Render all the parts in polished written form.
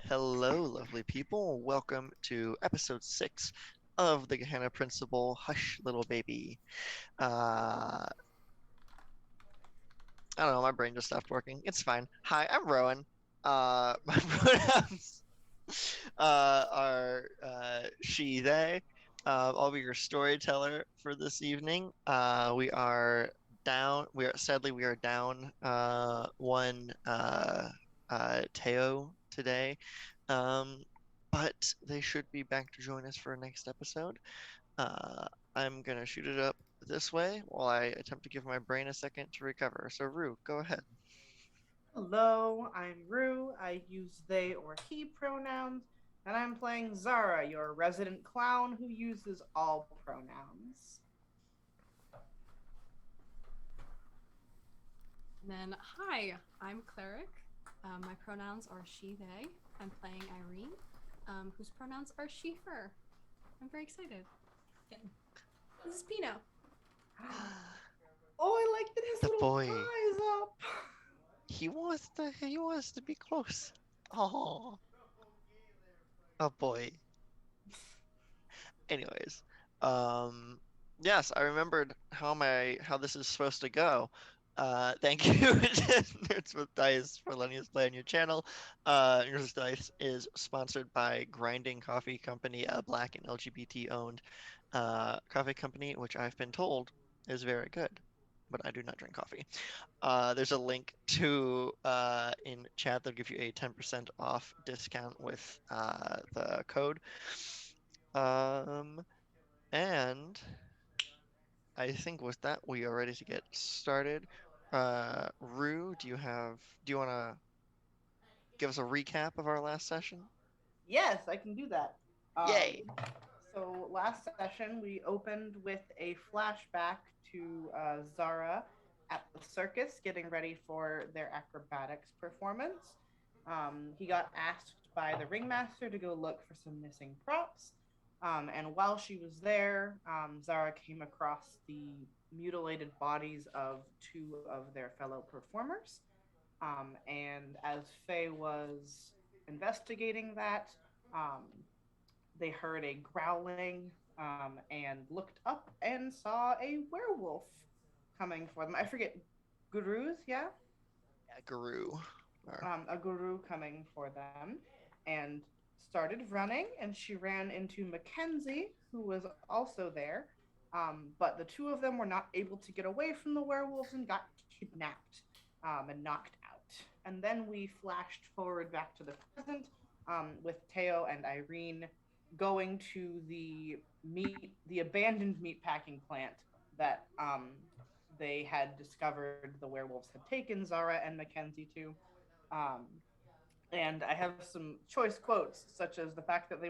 Hello, lovely people. Welcome to episode 6 of the Gehenna Principle. Hush, little baby. Uh, I don't know, my brain just stopped working. It's fine. Hi, I'm Rowan. My pronouns are she, they. I'll be your storyteller for this evening. We are down one Teo today. Um, but they should be back to join us for our next episode. Uh, I'm gonna shoot it up this way while I attempt to give my brain a second to recover. So, Rue, go ahead. Hello, I'm Rue. I use they or he pronouns, and I'm playing Zara, your resident clown who uses all pronouns. And then, hi, I'm Cleric. My pronouns are she, they. I'm playing Irene, whose pronouns are she, her. I'm very excited. Again. This is Pino. Oh, I like that his The little boy. paw is up. He wants to be close. Oh, a boy. Anyways, um, yes, I remembered how this is supposed to go. Thank you, Nerds with Dice, for letting us play on your channel. Nerds with Dice is sponsored by Grinding Coffee Company, a Black and LGBT owned coffee company, which I've been told is very good, but I do not drink coffee. There's a link to in chat that'll give you a 10% off discount with the code. Um, and I think with that, we are ready to get started. Rue, do you want to give us a recap of our last session? Yes, I can do that. Yay! So last session we opened with a flashback to Zara at the circus getting ready for their acrobatics performance. He got asked by the ringmaster to go look for some missing props. And while she was there, Zara came across the mutilated bodies of two of their fellow performers. And as Faye was investigating that, um, they heard a growling and looked up and saw a werewolf coming for them. I forget, gurus, yeah? Yeah, Guru. Or, A guru coming for them and started running. And she ran into Mackenzie, who was also there. But the two of them were not able to get away from the werewolves and got kidnapped and knocked out. And then we flashed forward back to the present with Teo and Irene going to the abandoned meatpacking plant that they had discovered the werewolves had taken Zara and Mackenzie to. Um, and I have some choice quotes, such as the fact that they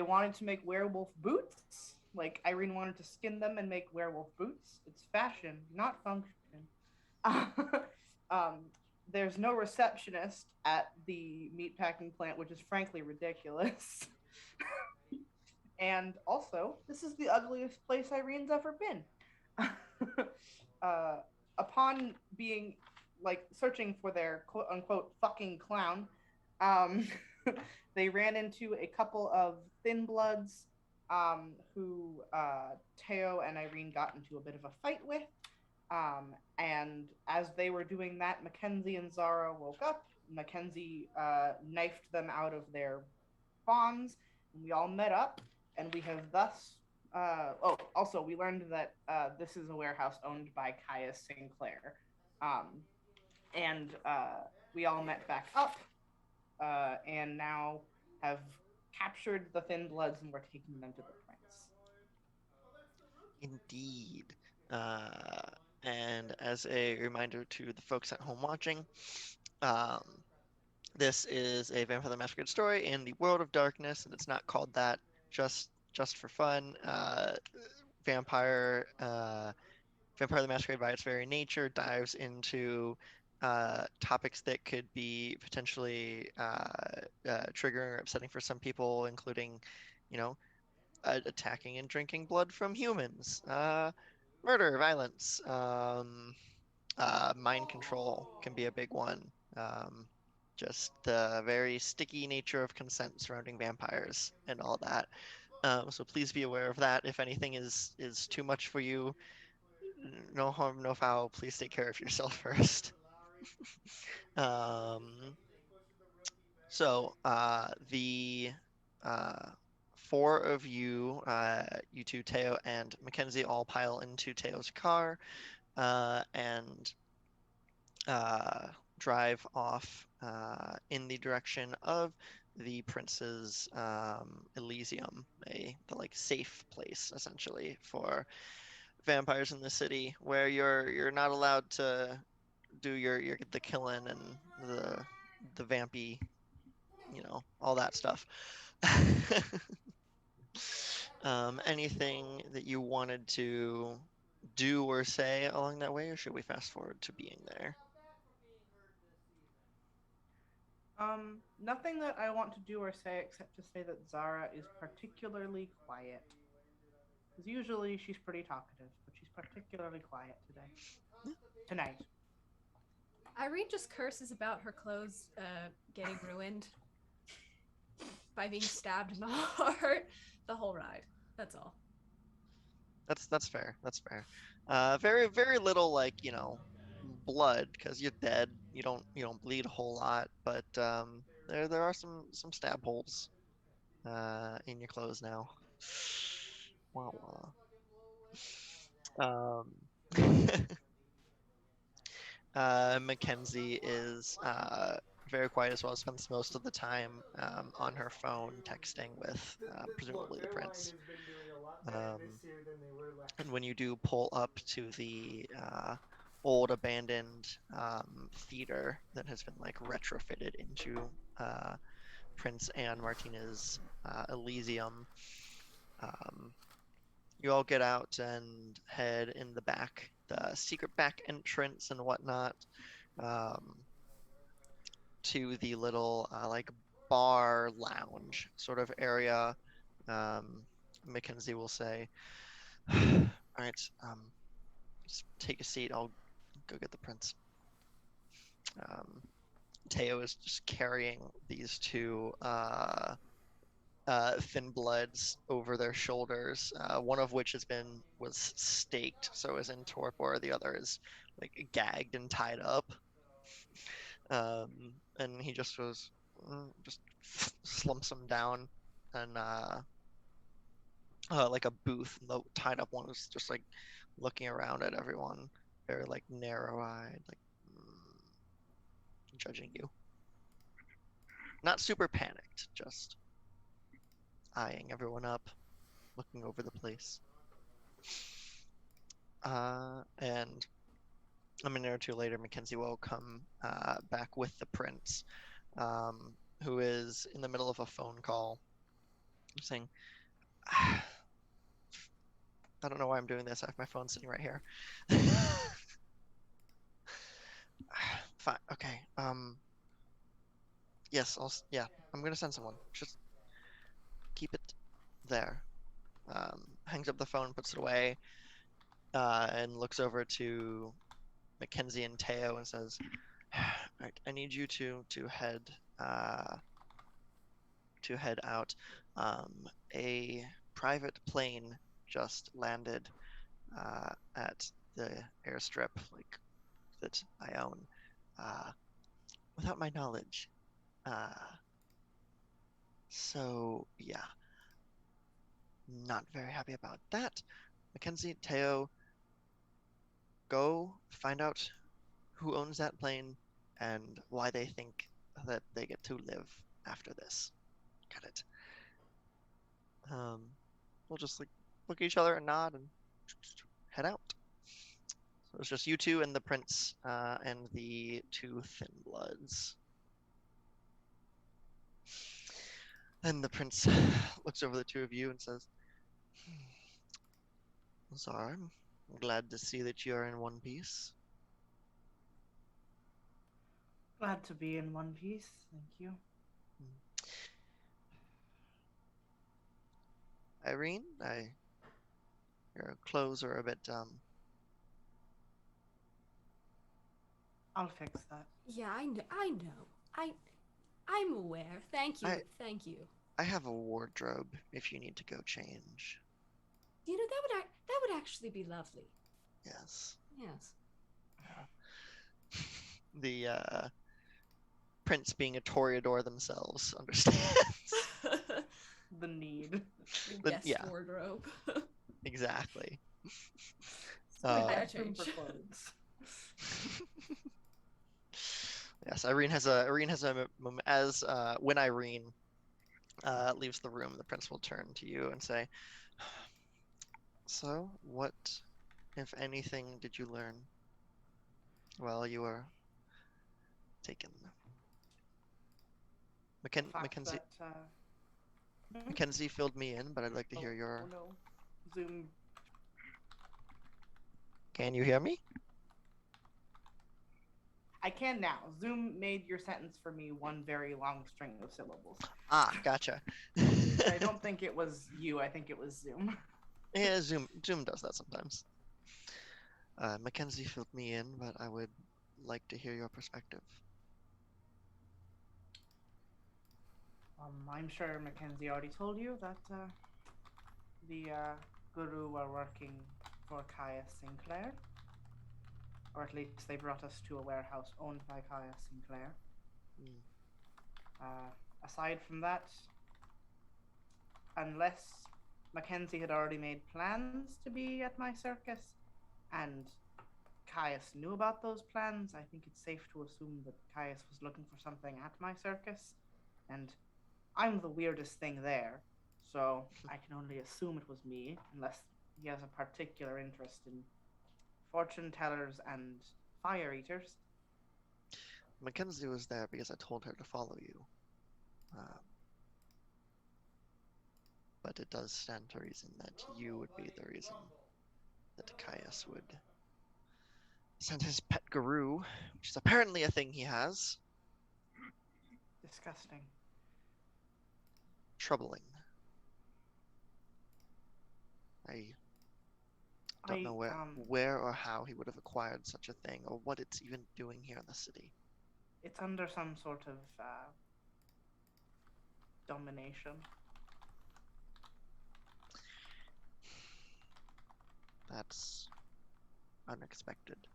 wanted to make werewolf boots. Like Irene wanted to skin them and make werewolf boots. It's fashion, not function. um, there's no receptionist at the meatpacking plant, which is frankly ridiculous. And also, this is the ugliest place Irene's ever been. uh, Upon being like searching for their quote unquote fucking clown, um, they ran into a couple of thin bloods who Teo and Irene got into a bit of a fight with. And as they were doing that, Mackenzie and Zara woke up. Mackenzie knifed them out of their bonds, and we all met up, and we have thus. Also, we learned that this is a warehouse owned by Caius Sinclair. Um, and we all met back up, and now have captured the Thin Bloods, and we're taking them to the prince. indeed. Uh, and as a reminder to the folks at home watching, um, this is a Vampire the Masquerade story in the world of darkness, and it's not called that just for fun. Vampire Vampire the Masquerade, by its very nature, dives into topics that could be potentially triggering or upsetting for some people, including, you know, attacking and drinking blood from humans, murder, violence, mind control can be a big one. just the very sticky nature of consent surrounding vampires and all that. So please be aware of that. If anything is too much for you, no harm, no foul. Please take care of yourself first. Um, the uh, four of you, you two, Teo and Mackenzie, all pile into Teo's car and uh, drive off in the direction of the prince's Elysium, the like safe place essentially for vampires in the city, where you're not allowed to do your the killing and the vampy, all that stuff. Anything that you wanted to do or say along that way, or should we fast forward to being there? Nothing that I want to do or say except to say that Zara is particularly quiet. Because usually she's pretty talkative, but she's particularly quiet today. Tonight. Irene just curses about her clothes getting ruined by being stabbed in the heart the whole ride. That's all. That's fair. That's fair. Very very little like blood because you're dead. You don't bleed a whole lot, but there are some stab holes in your clothes now. Wah, wah. Mackenzie is very quiet as well. Spends most of the time on her phone texting with presumably the prince. Um, and when you do pull up to the old abandoned theater that has been like retrofitted into Prince and Martina's Elysium, um, you all get out and head in the back, the secret back entrance and whatnot, um, to the little like bar lounge sort of area. Mackenzie will say, "All right, just take a seat. I'll go get the prince." Um, Teo is just carrying these two thin bloods over their shoulders. One of which was staked, so is in torpor. The other is like gagged and tied up. And he just goes, just slumps them down, and like a booth. And the tied up one was just like looking around at everyone, very like narrow-eyed, like judging you. Not super panicked, just eyeing everyone up, looking over the place. And a minute or two later, Mackenzie will come back with the prince, who is in the middle of a phone call, saying, "I don't know why I'm doing this. I have my phone sitting right here." Fine. Okay. Yes. Yeah. I'm gonna send someone. Just keep it there. Hangs up the phone, puts it away, and looks over to Mackenzie and Teo and says, "I need you to uh, head out. A private plane just landed at the airstrip, like that I own, uh, without my knowledge. Uh, so yeah, not very happy about that. Mackenzie, Teo, go find out who owns that plane and why they think that they get to live after this. Got it." Um, we'll just like look at each other and nod and head out. So it's just you two and the prince and the two thin bloods. And the prince looks over the two of you and says, "Zara, I'm glad to see that you are in one piece." Glad to be in one piece. Thank you. Irene, your clothes are a bit I'll fix that. Yeah, I know. I know. I'm aware. Thank you. I Thank you. I have a wardrobe if you need to go change. You know that would actually be lovely. Yes. Yes. The prince being a toreador themselves understands. The need. The But guest yeah, wardrobe. exactly. I Gotta have room for change. clothes. Yes, Irene has a moment as when Irene leaves the room, the prince will turn to you and say, "So, what, if anything, did you learn while you were taken?" The fact Mackenzie that hmm? Mackenzie filled me in, but I'd like to hear Oh your. no. Zoom. Can you hear me? I can now. Zoom made your sentence for me one very long string of syllables. Ah, gotcha. I don't think it was you. I think it was Zoom. Yeah, Zoom does that sometimes. Mackenzie filled me in, but I would like to hear your perspective. I'm sure Mackenzie already told you that the Guru are working for Kaya Sinclair, or at least they brought us to a warehouse owned by Kaya Sinclair. Hmm. Uh, Aside from that, unless Mackenzie had already made plans to be at my circus, and Caius knew about those plans, I think it's safe to assume that Caius was looking for something at my circus, and I'm the weirdest thing there, so I can only assume it was me, unless he has a particular interest in fortune tellers and fire eaters. Mackenzie was there because I told her to follow you. But it does stand to reason that you would be the reason that Caius would send his pet guru, which is apparently a thing he has. Disgusting. Troubling. I don't I know where or how he would have acquired such a thing, or what it's even doing here in the city. It's under some sort of domination. That's unexpected.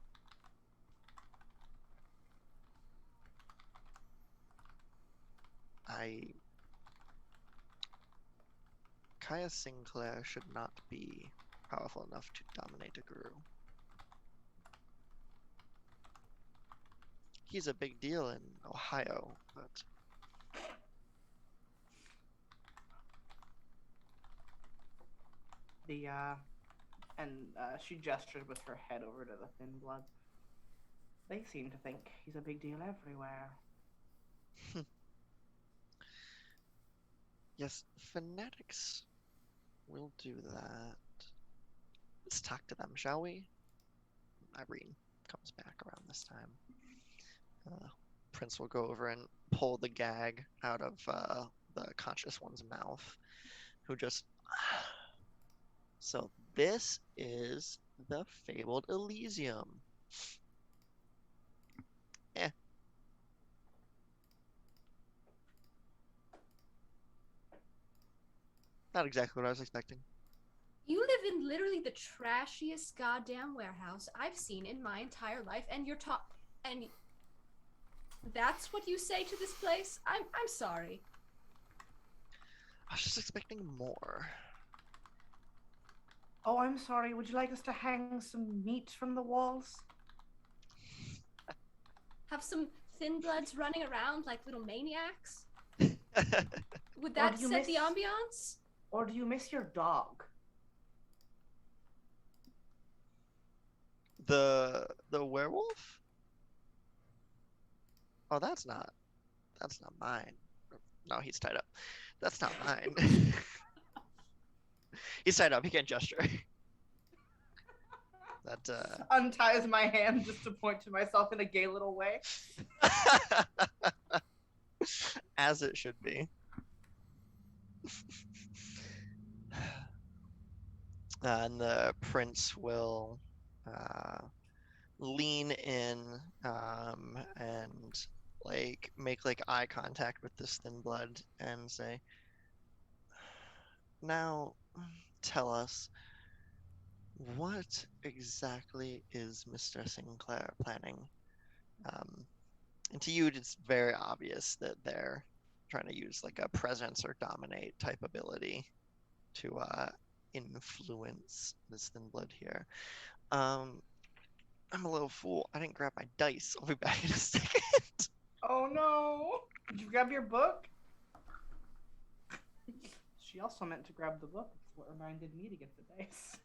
I Kaya Sinclair should not be powerful enough to dominate a guru. He's a big deal in Ohio, but The and she gestured with her head over to the thin blood. They seem to think he's a big deal everywhere. yes, fanatics will do that. Let's talk to them, shall we? Irene comes back around this time. Prince will go over and pull the gag out of the conscious one's mouth, who just. So this is the fabled Elysium. Eh, not exactly what I was expecting. You live in literally the trashiest goddamn warehouse I've seen in my entire life, and and that's what you say to this place? I'm sorry. I was just expecting more. Oh, I'm sorry. Would you like us to hang some meat from the walls? Have some thin bloods running around like little maniacs? Would Or that do you set miss the ambiance? or do you miss your dog? The werewolf? Oh, that's not mine. No, he's tied up. That's not mine. He's tied up. He can't gesture. That Unties my hand just to point to myself in a gay little way. as it should be. And the prince will lean in and like make like eye contact with this thin blood and say, "Now, tell us, what exactly is Mr. Sinclair planning?" Um, and to you, it's very obvious that they're trying to use like a presence or dominate type ability to influence this thin blood here. Um, I'm a little fool. I didn't grab my dice. I'll be back in a second. Oh no! Did you grab your book? She also meant to grab the book. It's what reminded me to get the dice.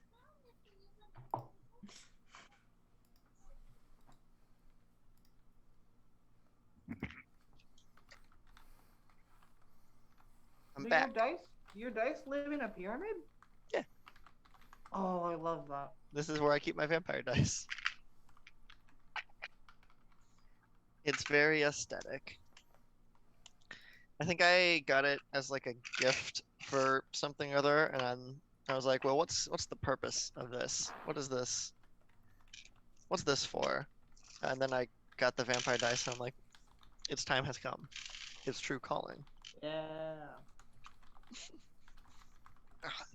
I'm Do back. your dice live in a pyramid? Yeah. Oh, I love that. This is where I keep my vampire dice. It's very aesthetic. I think I got it as like a gift for something or other, and I was like, well, what's the purpose of this? What is this? What's this for? And then I got the vampire dice, and I'm like, its time has come. Its true calling. Yeah.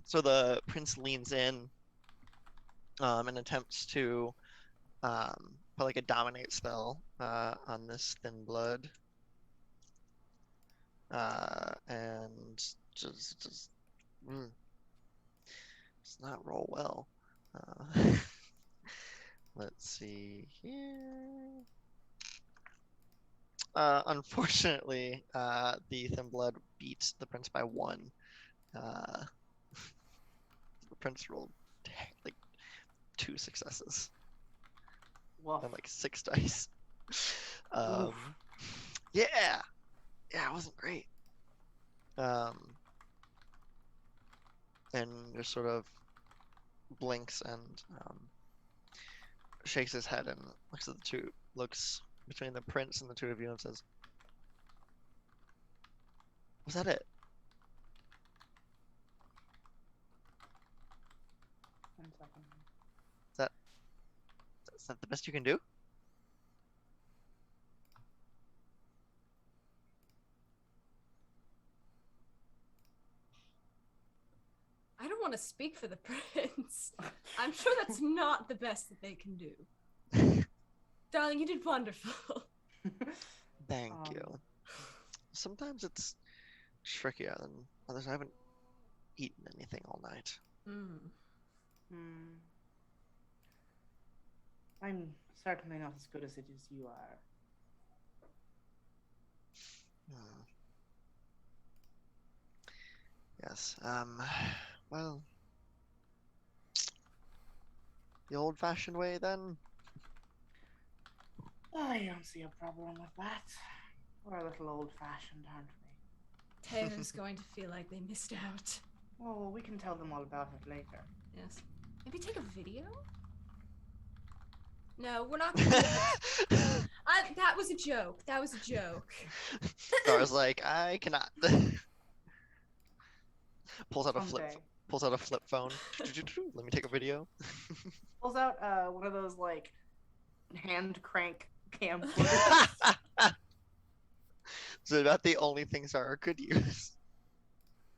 So the prince leans in and attempts to put like a dominate spell on this thin blood. And just mm, does not roll well. Let's see here. Unfortunately, the thin blood beats the prince by one. Uh, the prince rolled like 2 successes Woof. and like 6 dice. Oof. Yeah, it wasn't great. And just sort of blinks and shakes his head and looks between the prince and the two of you and says, "Was that it?" 10 seconds. Is that the best you can do? I don't want to speak for the prince. I'm sure that's not the best that they can do. Darling, you did wonderful. Thank you. Sometimes it's trickier than others. I haven't eaten anything all night. I'm certainly not as good as it as you are. Yes. Well, the old-fashioned way then. I don't see a problem with that. We're a little old-fashioned, aren't we? Taylor's going to feel like they missed out. Oh, well, we can tell them all about it later. Yes. Maybe take a video? No, we're not gonna do that. That was a joke. That was a joke. Dara's like, I cannot. Pulls out a flip phone. Let me take a video. Pulls out one of those like hand crank camcorders. So about the only things Zara could use.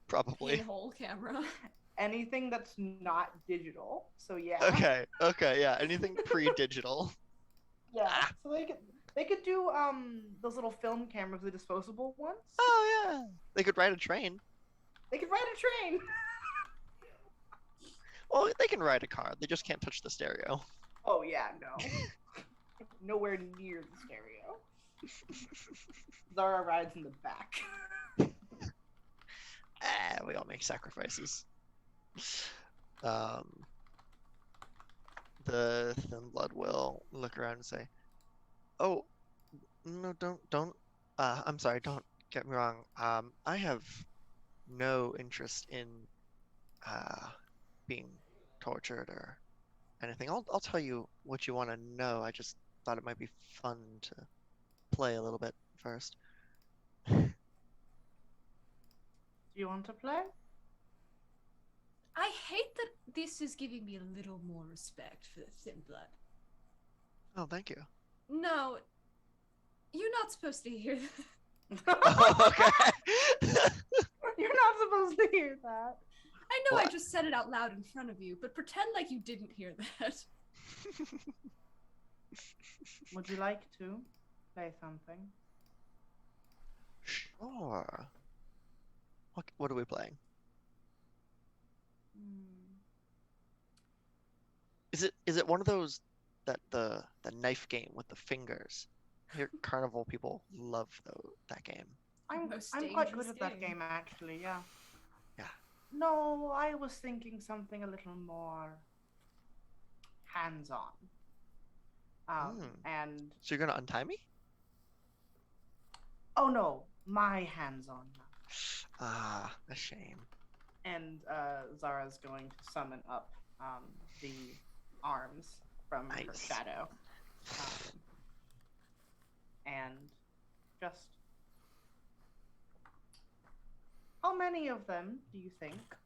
Probably. Pinhole camera. Anything that's not digital. So yeah. Okay, yeah. Anything pre-digital. Yeah. So they could do those little film cameras, the disposable ones. Oh yeah. They could ride a train. They could ride a train. Well, they can ride a car. They just can't touch the stereo. Oh yeah, no. Nowhere near the stereo. Zara rides in the back. We all make sacrifices. The thin blood will look around and say, "Oh, no, don't. I'm sorry. Don't get me wrong. I have no interest in being tortured or anything. I'll tell you what you want to know. I just thought it might be fun to play a little bit first." Do you want to play? I hate that this is giving me a little more respect for the thin blood. Oh, thank you. No, you're not supposed to hear that. Oh, okay. You're not supposed to hear that. I know Well, I just said it out loud in front of you, but pretend like you didn't hear that. Would you like to play something? Sure. What are we playing? Is it one of those that the knife game with the fingers? I hear carnival people love that game. Most I'm quite good dangerous at that game. game, actually, yeah. Yeah. No, I was thinking something a little more hands-on. And So you're gonna untie me? oh no, my hands-on. Ah, a shame. And Zara's going to summon up the arms from her Nice. shadow. And just how many of them do you think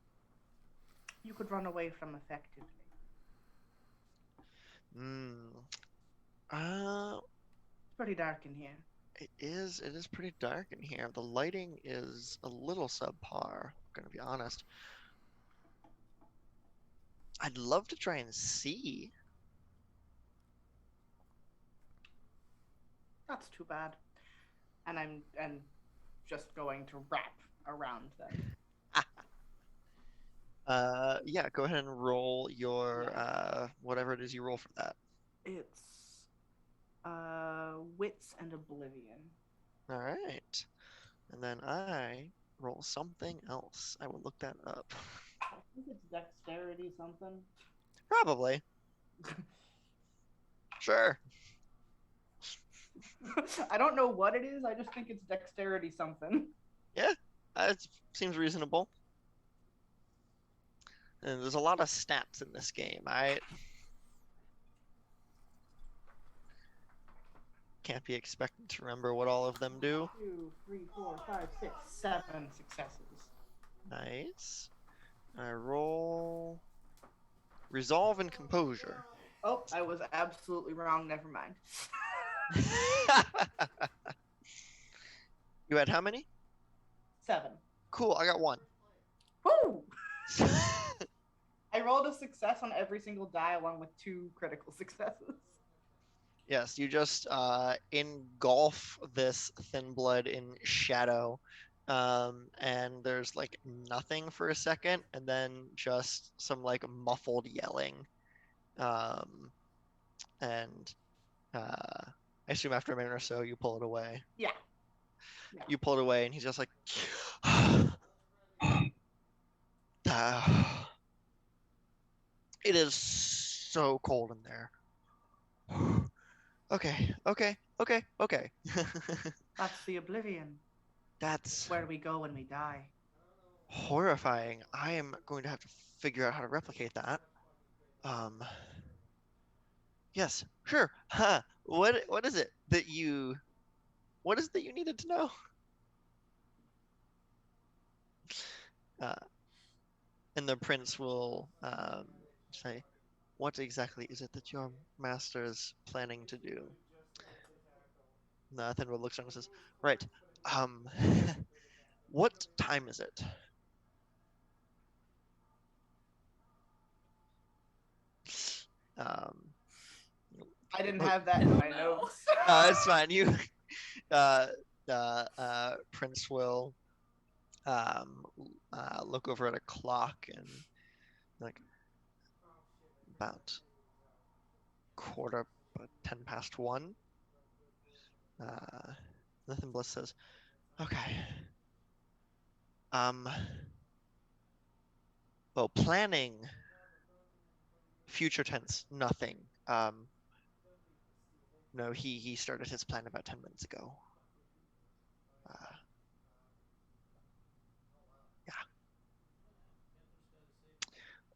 you could run away from effectively? It's pretty dark in here. It is pretty dark in here. The lighting is a little subpar, I'm gonna be honest. I'd love to try and see. That's too bad. And I'm just going to wrap around them. Yeah, go ahead and roll your whatever it is you roll for that. It's wits and oblivion. All right. And then I roll something else. I will look that up. I think it's dexterity something. Probably. Sure. I don't know what it is. I just think it's dexterity something. Yeah, it seems reasonable. And there's a lot of stats in this game. I can't be expected to remember what all of them do. 2, 3, 4, 5, 6, 7 successes. Nice. I roll resolve and composure. Oh, I was absolutely wrong. Never mind. You had how many? 7. Cool, I got 1. Woo! I rolled a success on every single die along with 2 critical successes. Yes, you just engulf this thin blood in shadow, and there's like nothing for a second, and then just some like muffled yelling, and I assume after a minute or so you pull it away. Yeah. You pull it away, and he's just like, it is so cold in there. Okay. That's the oblivion. That's where we go when we die. horrifying. I am going to have to figure out how to replicate that. Yes, sure. Huh. What is it that you needed to know? And the prince will say, what exactly is it that your master is planning to do? Thenwood looks around and says, right, what time is it? I didn't have that in my notes. It's fine. You, Prince will look over at a clock and like about 1:15. Nathan Bliss says, "Okay. Well, planning future tense, nothing. No, he started his plan about 10 minutes ago.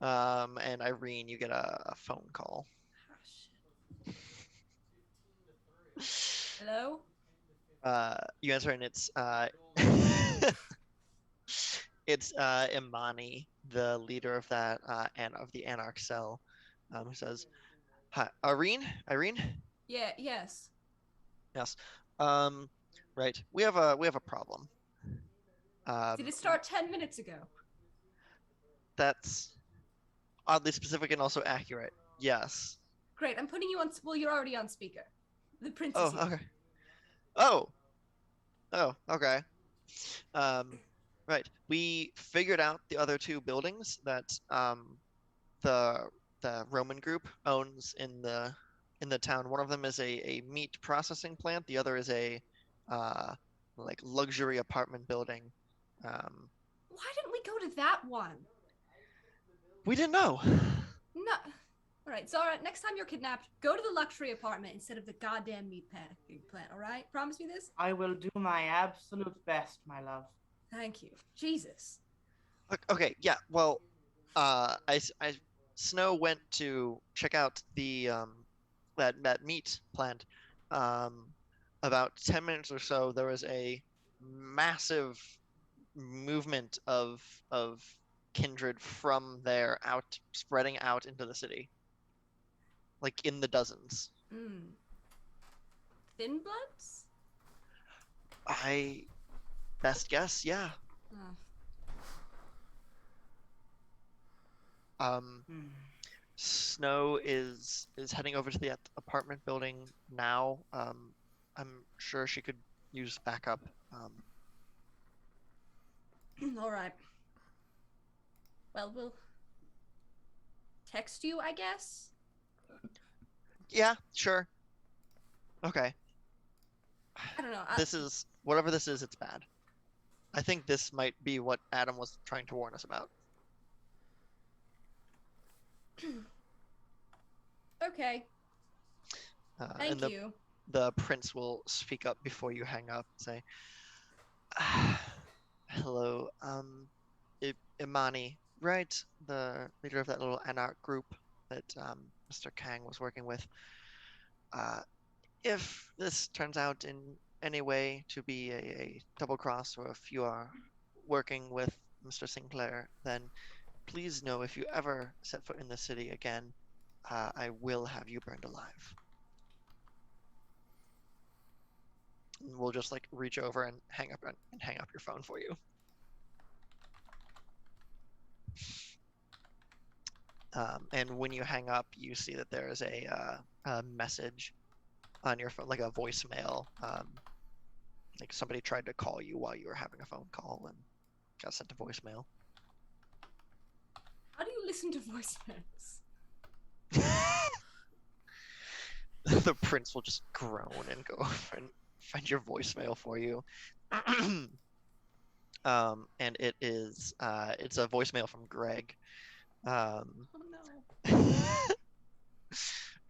Yeah. And Irene, you get a phone call. Oh, hello? You answer and it's it's Imani, the leader of that and of the Anarch cell, who says, "Hi, Irene? Irene? Yeah, yes. Yes. Um, right. We have a problem. Did Um, it start 10 minutes ago? that's oddly specific and also accurate. Yes. Great, I'm putting you on. Well, you're already on speaker. The prince is Oh, here. okay. Oh, oh, okay. Um, right. We figured out the other two buildings that the the Roman group owns in the town. One of them is a meat processing plant. The other is a uh, like luxury apartment building. Um, Why didn't we go to that one? we didn't know. No. All right, Zara. Next time you're kidnapped, go to the luxury apartment instead of the goddamn meat packing plant. All right? Promise me this. I will do my absolute best, my love. Thank you. Jesus. Okay, yeah. Well, Snow went to check out the that meat plant. Um, about 10 minutes or so, there was a massive movement of kindred from there out, spreading out into the city, like in the dozens. Hmm. Thin bloods? I best guess, yeah. Oh. Um, Hmm. Snow is heading over to the apartment building now. I'm sure she could use backup. All right. Well, we'll text you, I guess. Yeah, sure. Okay. I don't know. This is whatever this is, it's bad. I think this might be what Adam was trying to warn us about. Okay. And Thank you. the prince will speak up before you hang up and say, "Hello, Imani, right? The leader of that little anarch group that Mr. Kang was working with. Uh, if this turns out in any way to be a double cross, or if you are working with Mr. Sinclair, then please know if you ever set foot in the city again, I will have you burned alive." And we'll just like reach over and hang up your phone for you. And when you hang up, you see that there is a message on your phone, like a voicemail. Like somebody tried to call you while you were having a phone call and got sent to voicemail. How do you listen to voicemails? The prince will just groan and go and find your voicemail for you. And it's a voicemail from Greg, um, Oh no.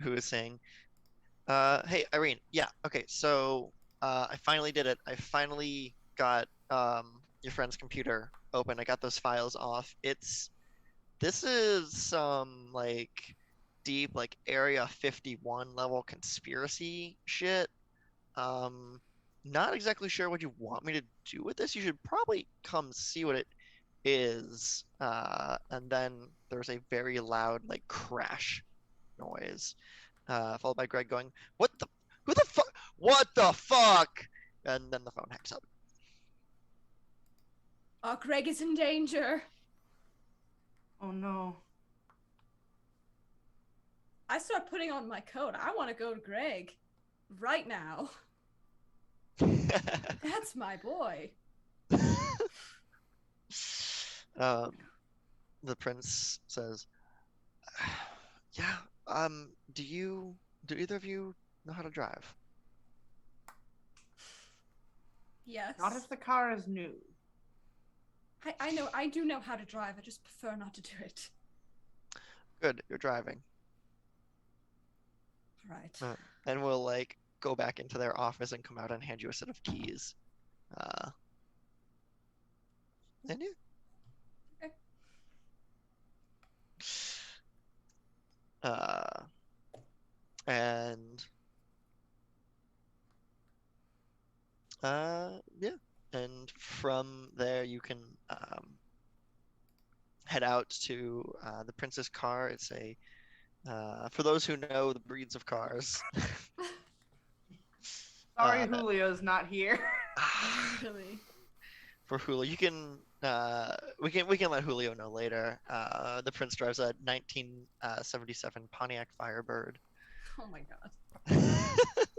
who is saying, "Hey Irene, yeah, okay, so I finally did it. I finally got your friend's computer open. I got those files off. This is some like deep like Area 51 level conspiracy shit. Um, Not exactly sure what you want me to do with this. You should probably come see what it is." And then there's a very loud like crash noise, followed by Greg going, "What the? Who the fuck? What the fuck?" And then the phone hangs up. Oh, Greg is in danger. Oh no. I start putting on my coat. I want to go to Greg right now. That's my boy. um, the prince says, "Yeah. Do either of you know how to drive?" Yes. Not if the car is new. I know. I do know how to drive. I just prefer not to do it. Good, you're driving. Right. And we'll like go back into their office and come out and hand you a set of keys. Uh, and yeah. Okay. Uh, and yeah. And from there, you can head out to the prince's car. It's a for those who know the breeds of cars. Sorry, Julio's not here. Really. For Julio, you can we can let Julio know later. The prince drives a 1977 Pontiac Firebird. Oh my god.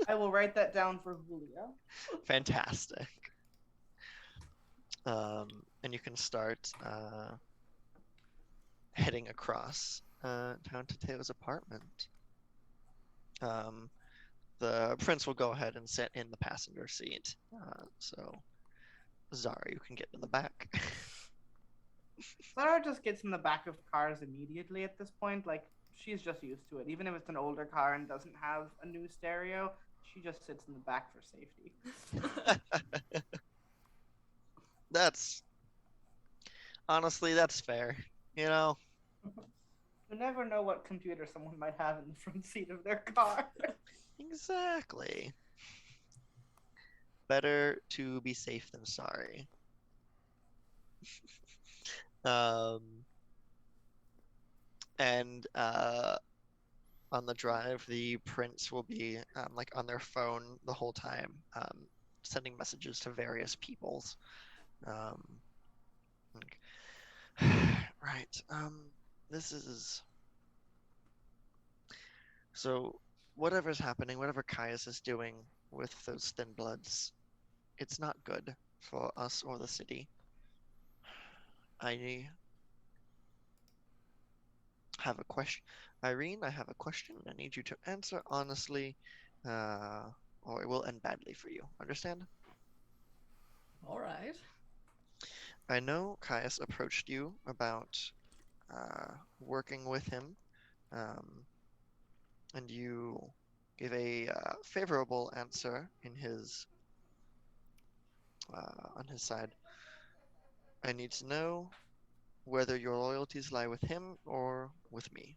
I will write that down for Julio. Fantastic. And you can start heading across town to Teo's apartment. The prince will go ahead and sit in the passenger seat. So Zara, you can get in the back. Sarah just gets in the back of cars immediately at this point. Like, she's just used to it. Even if it's an older car and doesn't have a new stereo, she just sits in the back for safety. That's honestly, that's fair. You know, You never know what computer someone might have in the front seat of their car. exactly. Better to be safe than sorry. Um, and on the drive, the prince will be like on their phone the whole time, sending messages to various peoples. Um, right. This is so. Whatever's happening, whatever Caius is doing with those thin bloods, it's not good for us or the city. I have a question. Irene, I have a question. I need you to answer honestly, uh, or it will end badly for you. Understand? All right. I know Caius approached you about working with him, um, and you gave a favorable answer in his on his side. I need to know whether your loyalties lie with him or with me.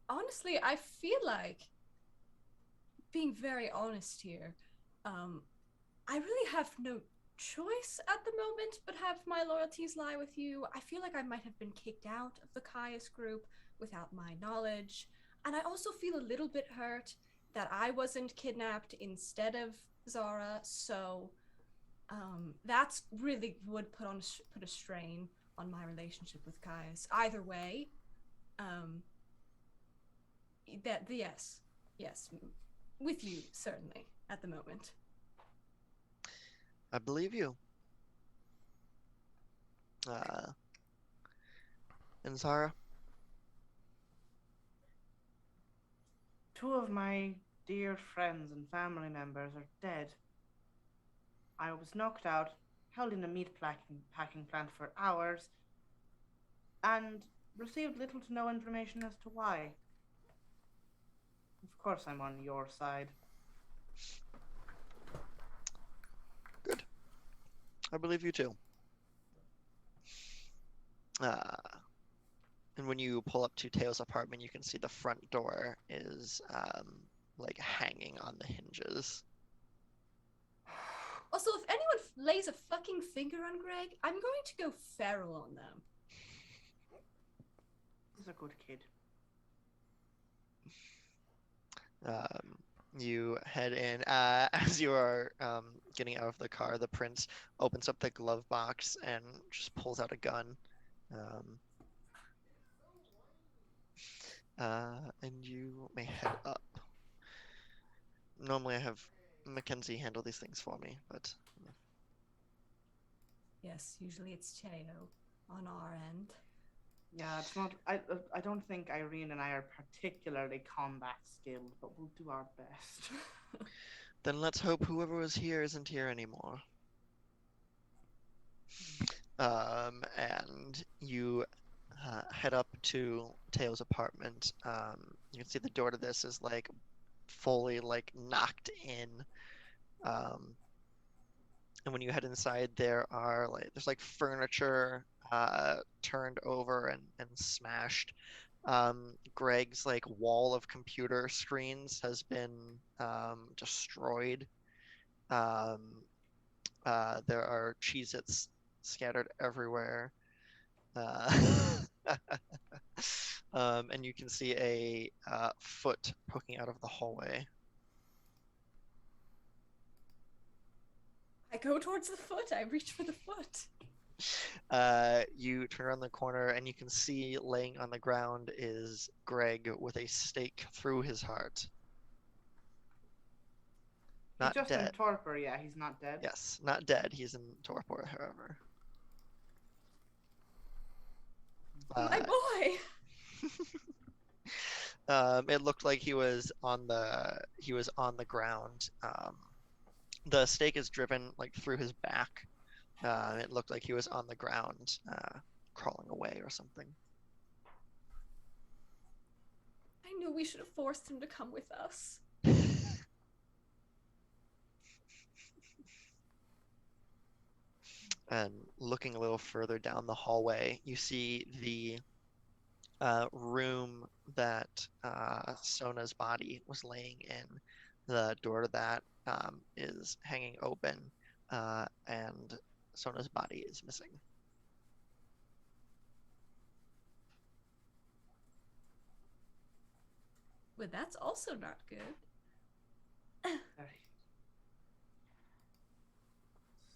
Honestly, I feel like being very honest here, um, I really have no choice at the moment but have my loyalties lie with you. I feel like I might have been kicked out of the Caius group without my knowledge. And I also feel a little bit hurt that I wasn't kidnapped instead of Zara. So that's really would put a strain on my relationship with Caius. Either way, um, that yes, yes, with you certainly at the moment. I believe you. Uh, and Zara, Two of my dear friends and family members are dead. I was knocked out, held in a packing plant for hours, and received little to no information as to why. Of course, I'm on your side. good. I believe you too. Uh, and when you pull up to Teo's apartment, you can see the front door is like hanging on the hinges. Also, if anyone lays a fucking finger on Greg, I'm going to go feral on them. He's a good kid. Um, you head in. As you are getting out of the car, the prince opens up the glove box and just pulls out a gun. Um, and you may head up. Normally, I have Mackenzie handle these things for me, but Yes, usually it's Teo on our end. Yeah, it's not. I don't think Irene and I are particularly combat skilled, but we'll do our best. then let's hope whoever was here isn't here anymore. And you head up to Teo's apartment. You can see the door to this is like fully like knocked in. Um, and when you head inside, there's like furniture turned over and smashed. Greg's like wall of computer screens has been destroyed. Um, there are Cheez-Its scattered everywhere. Uh, And you can see a foot poking out of the hallway. I go towards the foot. I reach for the foot. You turn around the corner and you can see laying on the ground is Greg with a stake through his heart. He's Not just in dead. torpor, yeah, he's not dead. Yes, not dead. He's in torpor, however. My boy. It looked like he was on the ground. The stake is driven like through his back. It looked like he was on the ground, crawling away or something. I knew we should have forced him to come with us. And looking a little further down the hallway, you see the room that Sona's body was laying in. The door to that is hanging open, and Sona's body is missing. Well, that's also not good.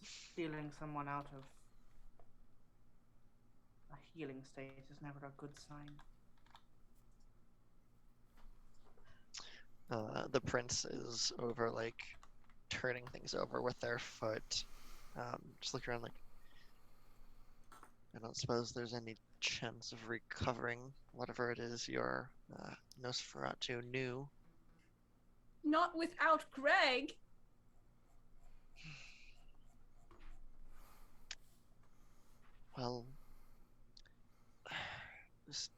Stealing someone out of a healing state is never a good sign. The prince is over, like, turning things over with their foot. Just look around, like, I don't suppose there's any chance of recovering whatever it is your Nosferatu knew. Not without Greg. Well, just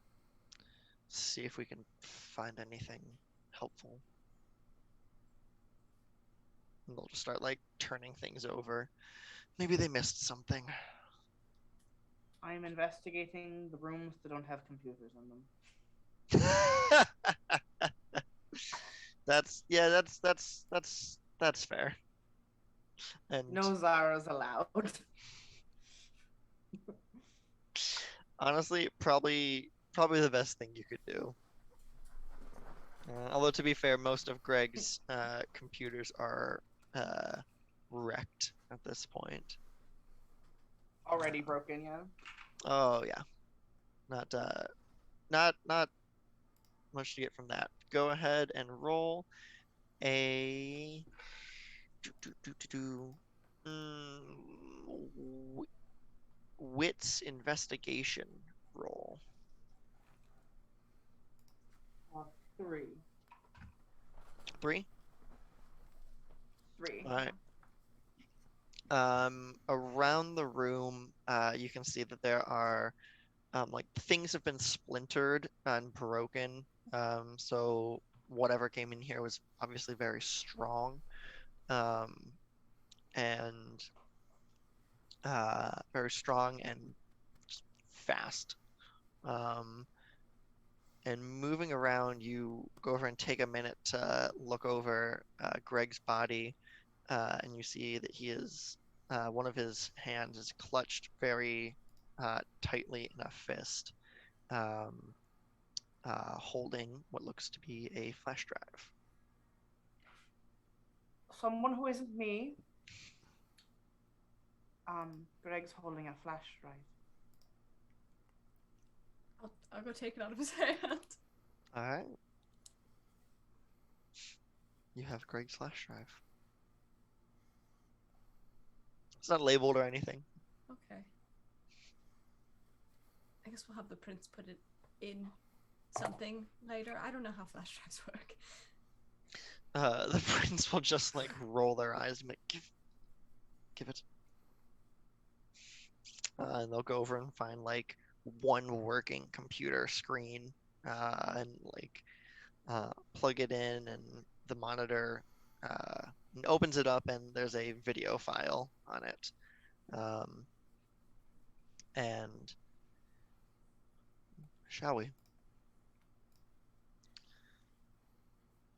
see if we can find anything helpful. And they'll just start, like, turning things over. Maybe they missed something. I'm investigating the rooms that don't have computers in them. That's fair. And No Zara's allowed. honestly, probably the best thing you could do. Although to be fair, most of Greg's computers are wrecked at this point. Already broken, yeah. Oh yeah, not much to get from that. Go ahead and roll a wits investigation roll. 3. 3. 3. All right. Around the room, you can see that there are like things have been splintered and broken. So whatever came in here was obviously very strong, and very strong and fast. And moving around, you go over and take a minute to look over Greg's body, and you see that he is one of his hands is clutched very tightly in a fist, holding what looks to be a flash drive. Someone who isn't me. Greg's holding a flash drive. I'll go take it out of his hand. All right. You have Greg's flash drive. It's not labeled or anything. Okay. I guess we'll have the prince put it in something later. I don't know how flash drives work. The prince will just like roll their eyes and give it. And they'll go over and find like one working computer screen and like plug it in, and the monitor opens it up, and there's a video file on it. And shall we?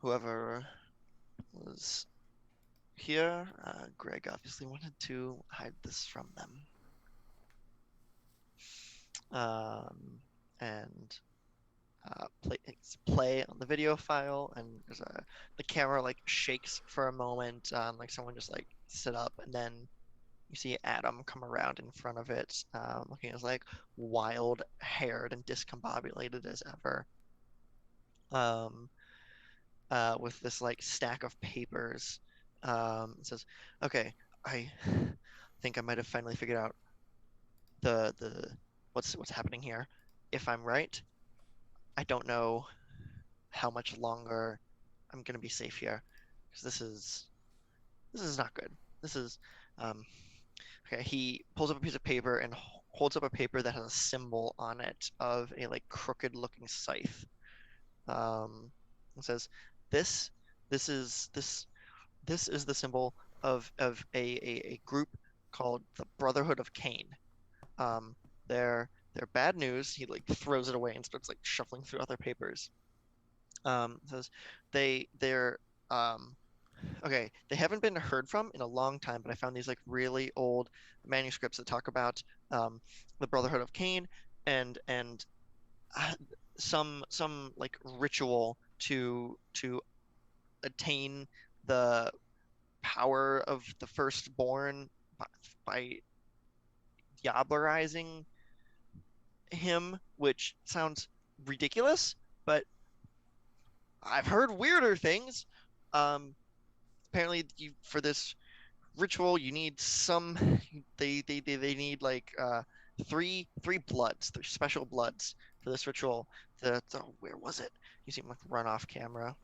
Whoever was here, Greg obviously wanted to hide this from them. and play on the video file, and the camera like shakes for a moment, like someone just like sit up, and then you see Adam come around in front of it, looking as like wild-haired and discombobulated as ever, um, with this like stack of papers. It says, "Okay, I think I might have finally figured out the what's happening here. If I'm right, I don't know how much longer I'm gonna be safe here, because this is not good. This is um okay." He pulls up a piece of paper and holds up a paper that has a symbol on it of a like crooked looking scythe. It says, "This this is this is the symbol of a group called the Brotherhood of Cain. Um, they're bad news." He like throws it away and starts like shuffling through other papers. It says they're okay. They haven't been heard from in a long time, but I found these like really old manuscripts that talk about the Brotherhood of Cain, and uh, some like ritual to attain the power of the firstborn by diablerizing him, which sounds ridiculous, but I've heard weirder things. Um, Apparently, for this ritual, you need they need like three bloods, three special bloods for this ritual. Where was it? You see him like run off camera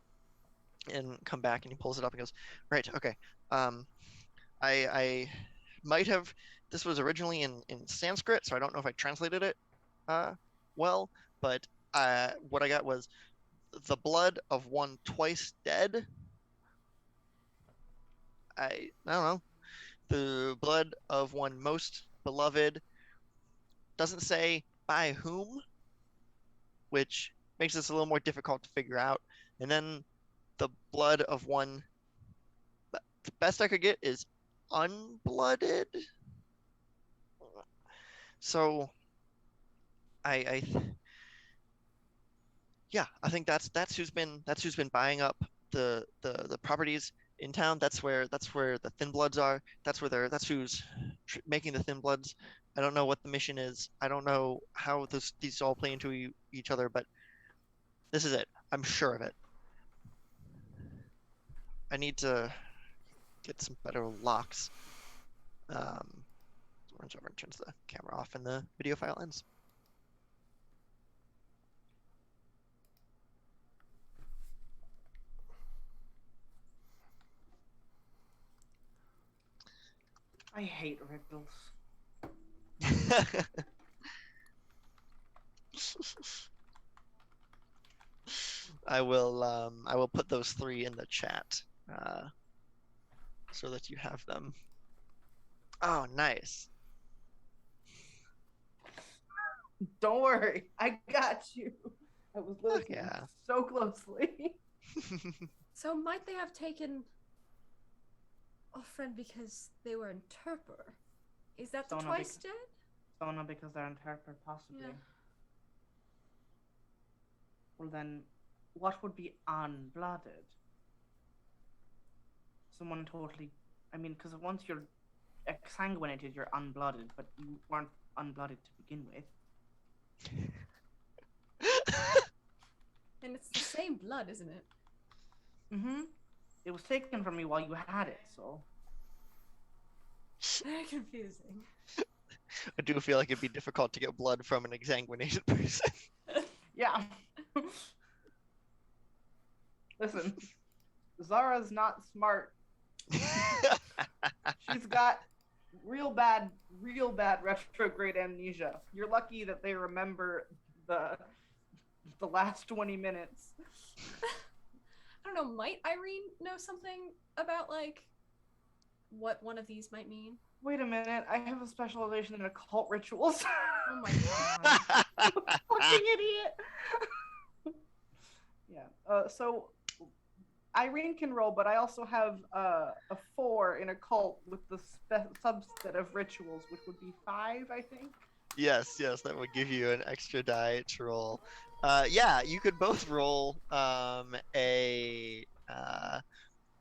and come back, and he pulls it up and goes, "Right, okay. Um, I might have. This was originally in Sanskrit, so I don't know if I translated it uh well, but what I got was the blood of one twice dead. I don't know. The blood of one most beloved. Doesn't say by whom, which makes this a little more difficult to figure out. And then the blood of one, the best I could get is unblooded. So I yeah, I think that's who's been buying up the properties in town. That's where the thin bloods are. That's who's making the thin bloods. I don't know what the mission is. I don't know how these all play into each other, but this is it. I'm sure of it. I need to get some better locks. Um, Runs over and turns the camera off, and the video file ends. I hate riddles. I will put those three in the chat, so that you have them. Oh, nice. Don't worry, I got you. I was listening yeah. so closely. So might they have taken a friend because they were interpreter? Is that the Sona twice dead? Sona because they're interpreter, possibly. Yeah. Well then, what would be unblooded? Someone totally. I mean, because once you're exsanguinated, you're unblooded, but you weren't unblooded to begin with. And it's the same blood, isn't it? Mm-hmm. It was taken from me while you had it, so. Very confusing. I do feel like it'd be difficult to get blood from an exsanguinated person. Yeah. Listen, Zara's not smart. She's got real bad retrograde amnesia. You're lucky that they remember the last 20 minutes. I don't know, might Irene know something about, like, what one of these might mean? Wait a minute, I have a specialization in occult rituals. Oh my god. Fucking idiot. Yeah. So Irene can roll, but I also have a 4 in occult with the subset of rituals, which would be 5, I think. Yes, yes, that would give you an extra die to roll. Yeah, you could both roll a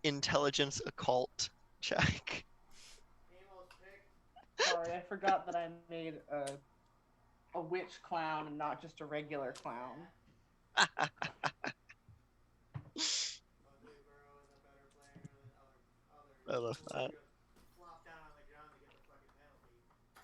intelligence occult check. Sorry, I forgot that I made a witch clown and not just a regular clown. I love that.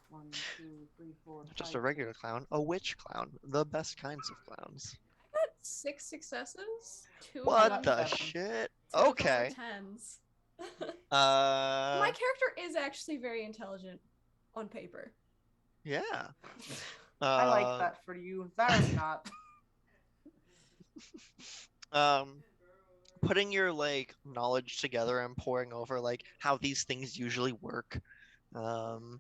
One, two, three, four, Not just five, a regular six. clown, a witch clown. The best kinds of clowns. I got 6 successes. Two of I What got them, the 7. shit? two of them were Okay. tens. Uh, My character is actually very intelligent on paper. yeah. I like Uh, that for you. Zara's not. um, putting your like knowledge together and pouring over like how these things usually work. Um,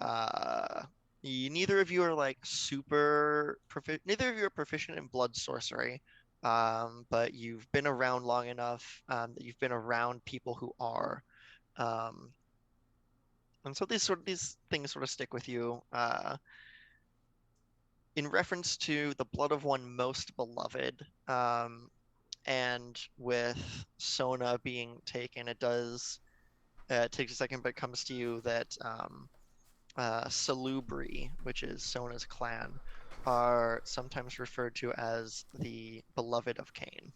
uh, neither of you are like super proficient. Neither of you are proficient in blood sorcery. But you've been around long enough that you've been around people who are. Um, and so these things sort of stick with you. In reference to the blood of one most beloved, and with Sona being taken, it takes a second, but it comes to you that Salubri, which is Sona's clan, are sometimes referred to as the beloved of Cain.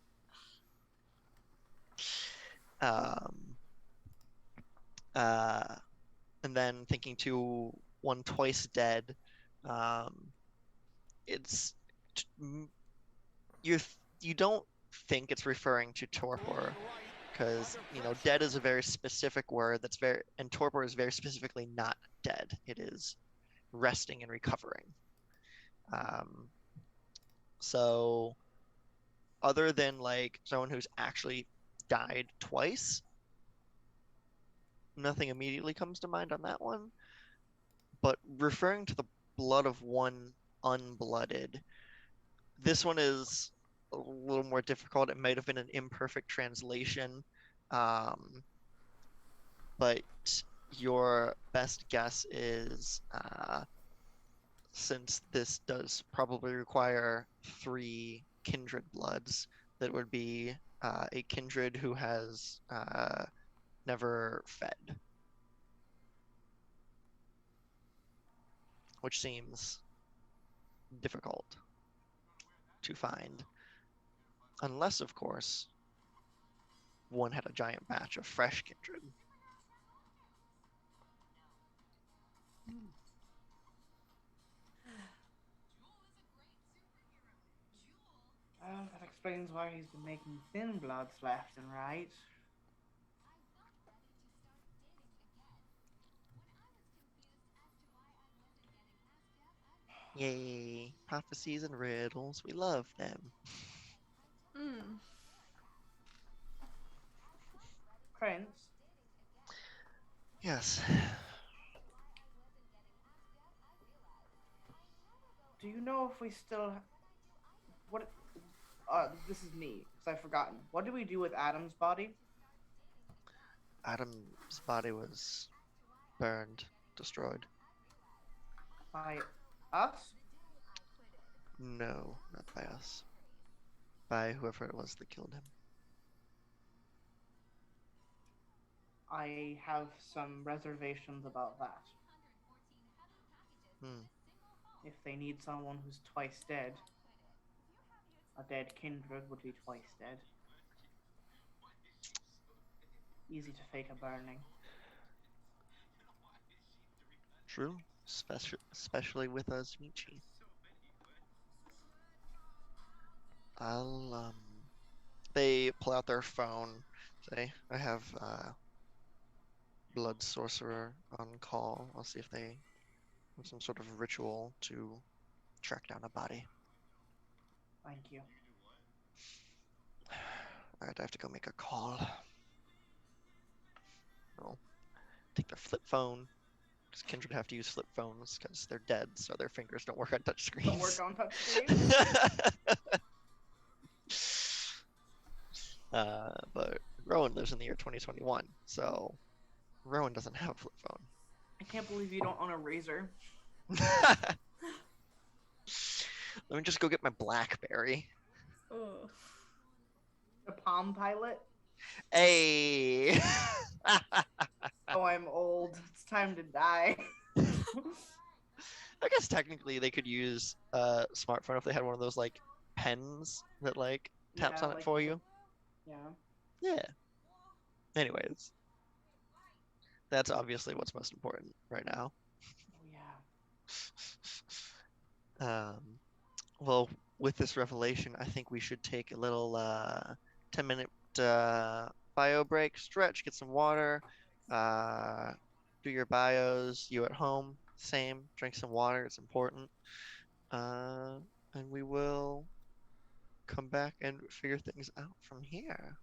Um, uh, and then thinking to one twice dead, um, it's you you don't think it's referring to torpor because dead is a very specific word and torpor is very specifically not dead. It is resting and recovering. um, so other than like someone who's actually died twice, nothing immediately comes to mind on that one. But referring to the blood of one unblooded, this one is a little more difficult. It might have been an imperfect translation, um, but your best guess is since this does probably require 3 kindred bloods, that would be a kindred who has never fed, which seems difficult to find. Unless, of course, one had a giant batch of fresh kindred. Well, that explains why he's been making thin bloods left and right. Yay, prophecies and riddles. We love them. Hmm. Prince, Yes. do you know if we still what? This is me because I've forgotten. What did we do with Adam's body? Adam's body was burned, destroyed. By us? No, not by us. By whoever it was that killed him. I have some reservations about that. Hmm. If they need someone who's twice dead, a dead kindred would be twice dead. Easy to fake a burning. True. Especially with us, Michi. I'll they pull out their phone, say, I have blood sorcerer on call. I'll see if they have some sort of ritual to track down a body. Thank you. Alright, I have to go make a call. I'll take their flip phone. Because Kindred have to use flip phones because they're dead, so their fingers don't work on touch Don't work screens. on touchscreen. But Rowan lives in the year 2021, so Rowan doesn't have a flip phone. I can't believe you don't own a razor. Let me just go get my blackberry. Oh. The Palm Pilot. Hey. Oh, I'm old. It's time to die. I guess technically they could use a smartphone if they had one of those like pens that like taps Yeah, on it like for you. yeah. Yeah. Anyways, that's obviously what's most important right now. Oh yeah. Um, well, with this revelation, I think we should take a little 10-minute bio break, stretch, get some water, uh, do your bios. You at home, same, drink some water, it's important. Uh, and we will come back and figure things out from here.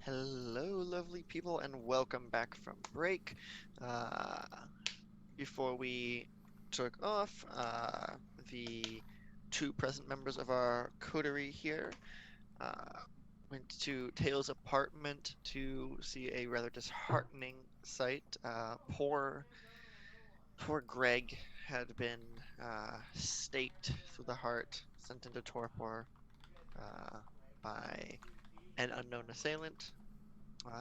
Hello, lovely people, and welcome back from break. Uh, Before we took off, the two present members of our coterie here uh, went to Tails' apartment to see a rather disheartening sight. Poor Greg had been staked through the heart, sent into torpor uh, by an unknown assailant.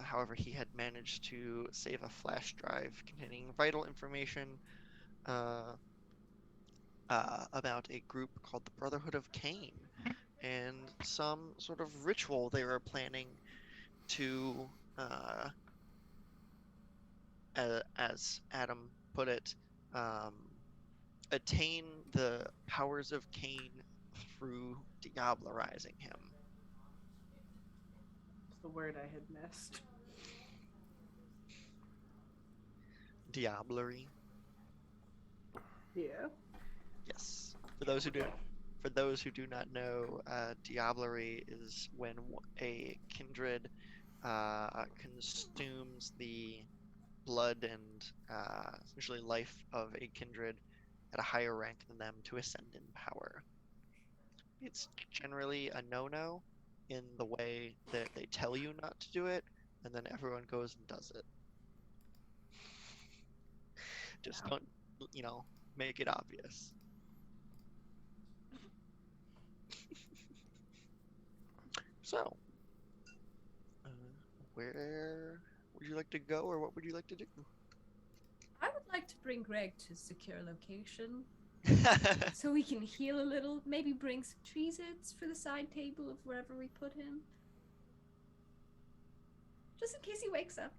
However, he had managed to save a flash drive containing vital information uh, about a group called the Brotherhood of Cain and some sort of ritual they were planning to, uh, as Adam put it, um, attain the powers of Cain through diablerizing him. It's the word I had missed. Diablerie. Yeah. Yes. For those who do not know, diablerie is when a kindred consumes the blood and essentially life of a kindred at a higher rank than them to ascend in power. It's generally a no-no in the way that they tell you not to do it, and then everyone goes and does it. Just don't, make it obvious. So, uh, where would you like to go, or what would you like to do? I would like to bring Greg to a secure location so we can heal a little. Maybe bring some Cheez-Its for the side table of wherever we put him. Just in case he wakes up.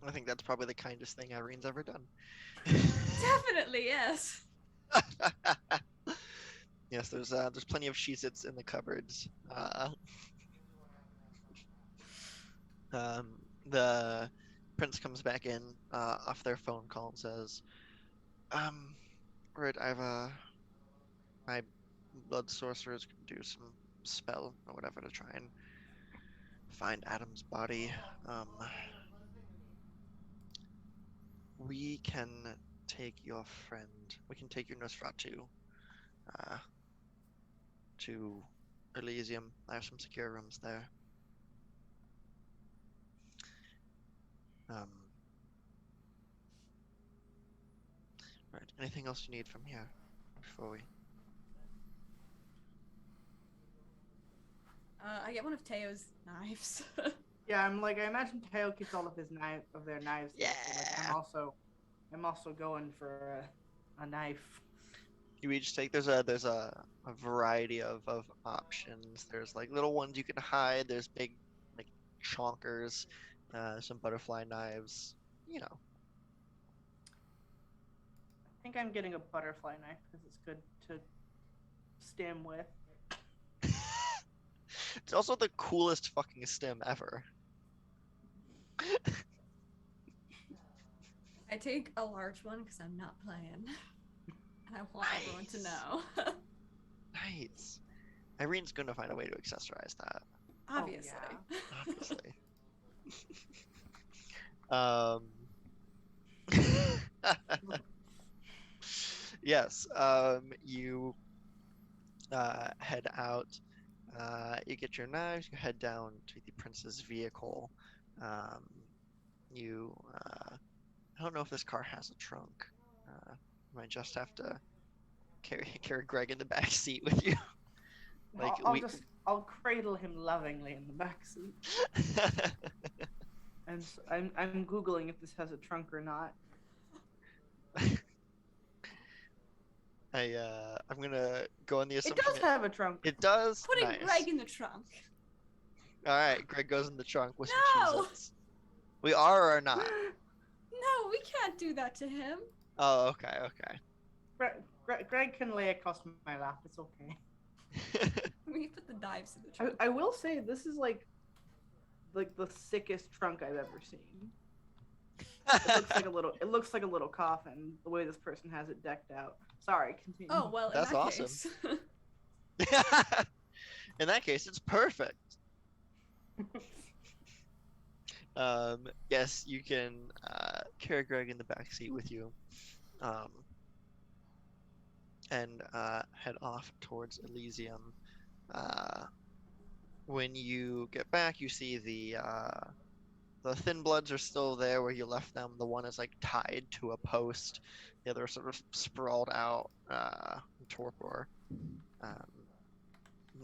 I think that's probably the kindest thing Irene's ever done. Definitely, yes. Yes, there's plenty of Cheez-Its in the cupboards. The prince comes back in off their phone call and says, right, my blood sorcerers can do some spell or whatever to try and find Adam's body. We can take your friend. We can take your Nosferatu to Elysium. I have some secure rooms there. Right. Anything else you need from here before we? I get one of Teo's knives. Yeah, I imagine Teo keeps all of their knives. Yeah. So I'm also going for a knife. You each take. There's a variety of options. There's like little ones you can hide. There's big like chonkers, some butterfly knives. You know. I think I'm getting a butterfly knife because it's good to stem with. It's also the coolest fucking stem ever. I take a large one because I'm not playing. And I want everyone to know. Nice. Irene's gonna find a way to accessorize that. Obviously. Oh, Obviously. Yes. You head out. You get your knives. You head down to the prince's vehicle. You. I don't know if this car has a trunk. You might just have to carry Greg in the back seat with you. Like I'll cradle him lovingly in the back seat. And so I'm googling if this has a trunk or not. I'm gonna go on the It assumption does have a trunk. it does. Putting Nice. Greg in the trunk. All right, Greg goes in the trunk with No! some Cheez-Its. We are or not? No, we can't do that to him. Oh, okay. Greg can lay across my lap. It's okay. We put the knives in the trunk. I will say this is like the sickest trunk I've ever seen. It looks like a little coffin. The way this person has it decked out. Sorry, continue. Oh well, That's in that awesome. case. In that case, it's perfect. Yes, you can carry Greg in the back seat with you, um, and head off towards Elysium. Uh, when you get back, you see the thin bloods are still there where you left them. The one is like tied to a post. The other is sort of sprawled out in torpor. Um,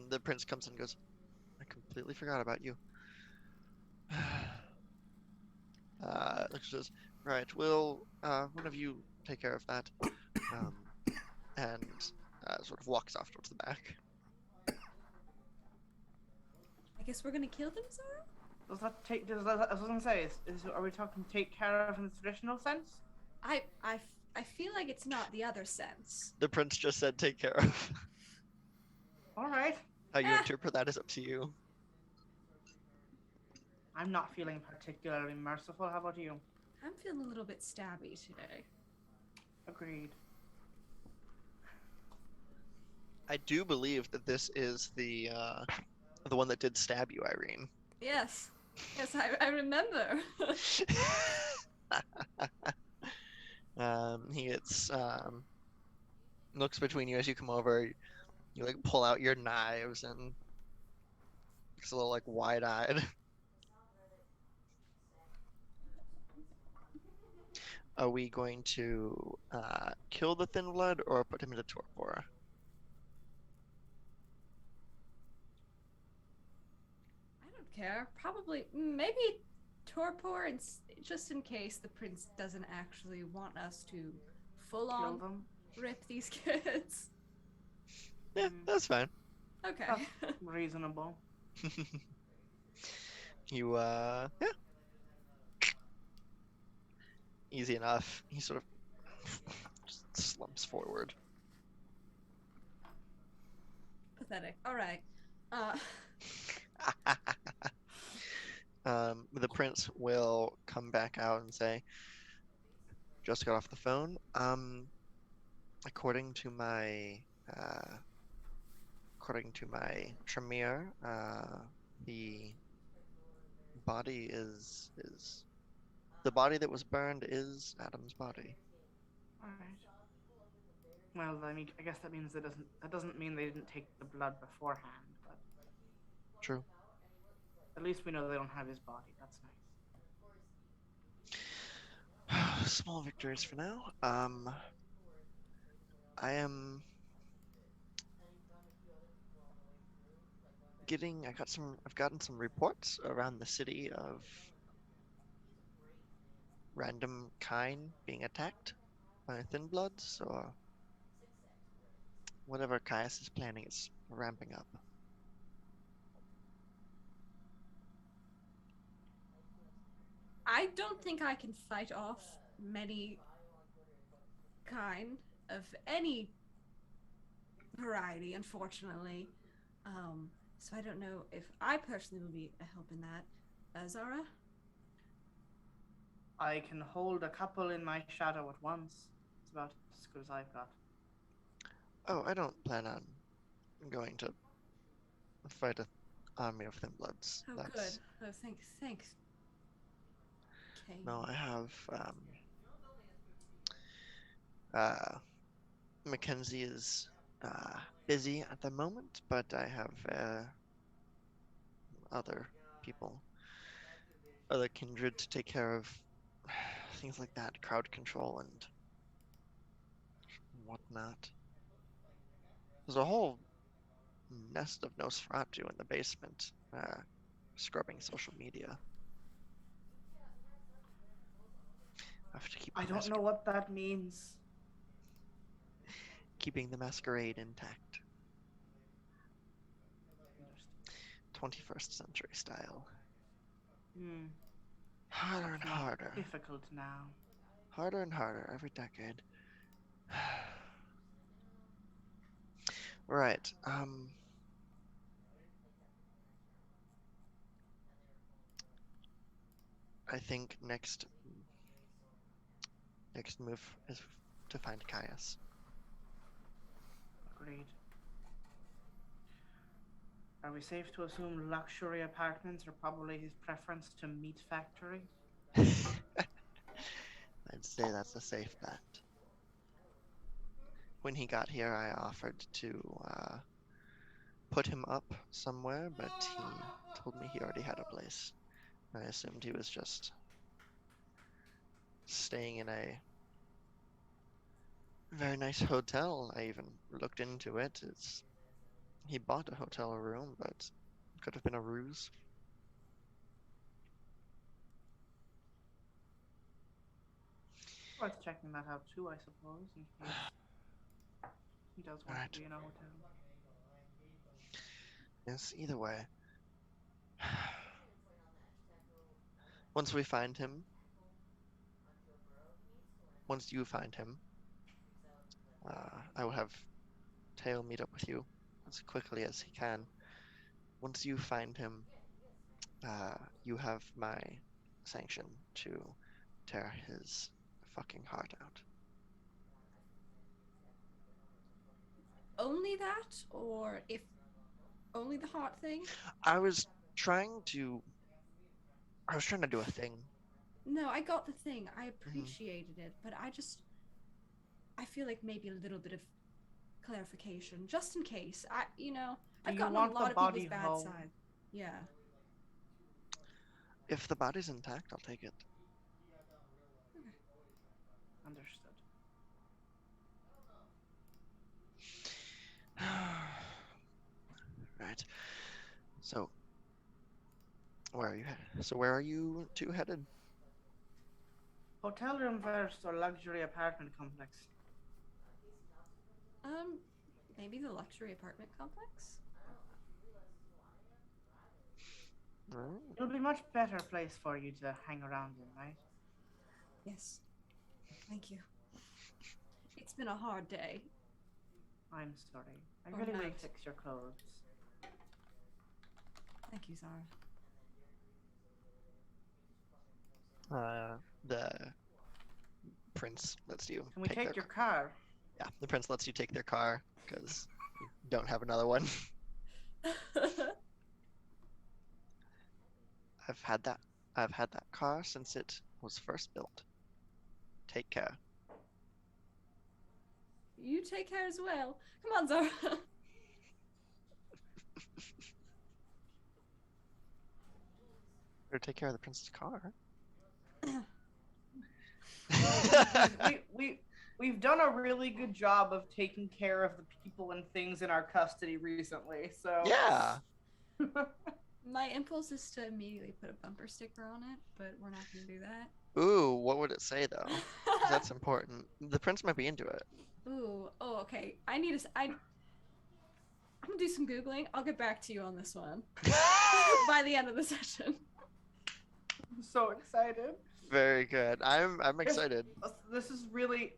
the prince comes and goes, I completely forgot about you. Says, right, will one of you take care of that? Um, and sort of walks off towards the back. I guess we're gonna kill them, Zara? Does that take? Does that? I was gonna say, are we talking take care of in the traditional sense? I feel like it's not the other sense. The prince just said take care of. All right. How you interpret that is up to you. I'm not feeling particularly merciful. How about you? I'm feeling a little bit stabby today. Agreed. I do believe that this is the one that did stab you, Irene. Yes. Yes, I remember. He gets looks between you as you come over. You like pull out your knives and looks a little like wide-eyed. Are we going to kill the thin blood or put him into torpor? I don't care. Probably, maybe torpor, and just in case the prince doesn't actually want us to full Kill on them. rip these kids. Yeah, that's fine. Okay. That's reasonable. You yeah, easy enough. He sort of just slumps forward. Pathetic. All right. Uh, The prince will come back out and say, just got off the phone. According to my Tremere, the body is the body that was burned is Adam's body. All right. Well, I mean, I guess that means that doesn't mean they didn't take the blood beforehand, but True. at least we know they don't have his body. That's nice. Small victories for now. I am I've gotten some reports around the city of random kind being attacked by thin bloods or whatever Caius is planning is ramping up. I don't think I can fight off many kind of any variety, unfortunately. So I don't know if I personally will be a help in that. Zara? I can hold a couple in my shadow at once. It's about as good as I've got. Oh, I don't plan on going to fight an army of thin bloods. Oh, That's good. Oh, thanks. Okay. no, I have Mackenzie is busy at the moment, but I have other people, other kindred to take care of things like that, crowd control and whatnot. There's a whole nest of Nosferatu in the basement, scrubbing social media. I have to keep I don't know what that means. keeping the masquerade intact. 21st century style. Harder and harder. Difficult now. Harder and harder every decade. Right. I think next move is to find Caius. Agreed. Are we safe to assume luxury apartments are probably his preference to meat factory? I'd say that's a safe bet. When he got here, I offered to put him up somewhere, but he told me he already had a place. I assumed he was just staying in a very nice hotel. I even looked into it. He bought a hotel room, but it could have been a ruse. Worth checking that out too, I suppose, in case he does All want right. to be in a hotel. Yes, either way. Once we find him, once you find him, I will have Teo meet up with you as quickly as he can. Once you find him, you have my sanction to tear his fucking heart out. Only that, or if only the heart thing? I was trying to. I was trying to do a thing. No, I got the thing. I Mhm. appreciated it, but I feel like maybe a little bit of clarification, just in case. Do I've you gotten on a want the lot of people's body bad whole? side. Yeah. If the body's intact, I'll take it. Okay. Understood. Right. So where are you headed? So where are you two headed? Hotel room first or luxury apartment complex? Um, Maybe the luxury apartment complex? Mm. It'll be a much better place for you to hang around in, right? Yes. Thank you. It's been a hard day. I'm sorry. I Or really will night. fix your clothes. Thank you, Zara. The prince lets you Can we take their take your car? yeah. The prince lets you take their car because you don't have another one. I've had that. I've had that car since it was first built. Take care. You take care as well. Come on, Zara. Better take care of the prince's car. We've done a really good job of taking care of the people and things in our custody recently. So Yeah. My impulse is to immediately put a bumper sticker on it, but we're not going to do that. Ooh, what would it say though? 'Cause that's important. The prince might be into it. Ooh, oh, okay. I'm gonna do some googling. I'll get back to you on this one by the end of the session. I'm so excited. Very good. I'm excited. This is really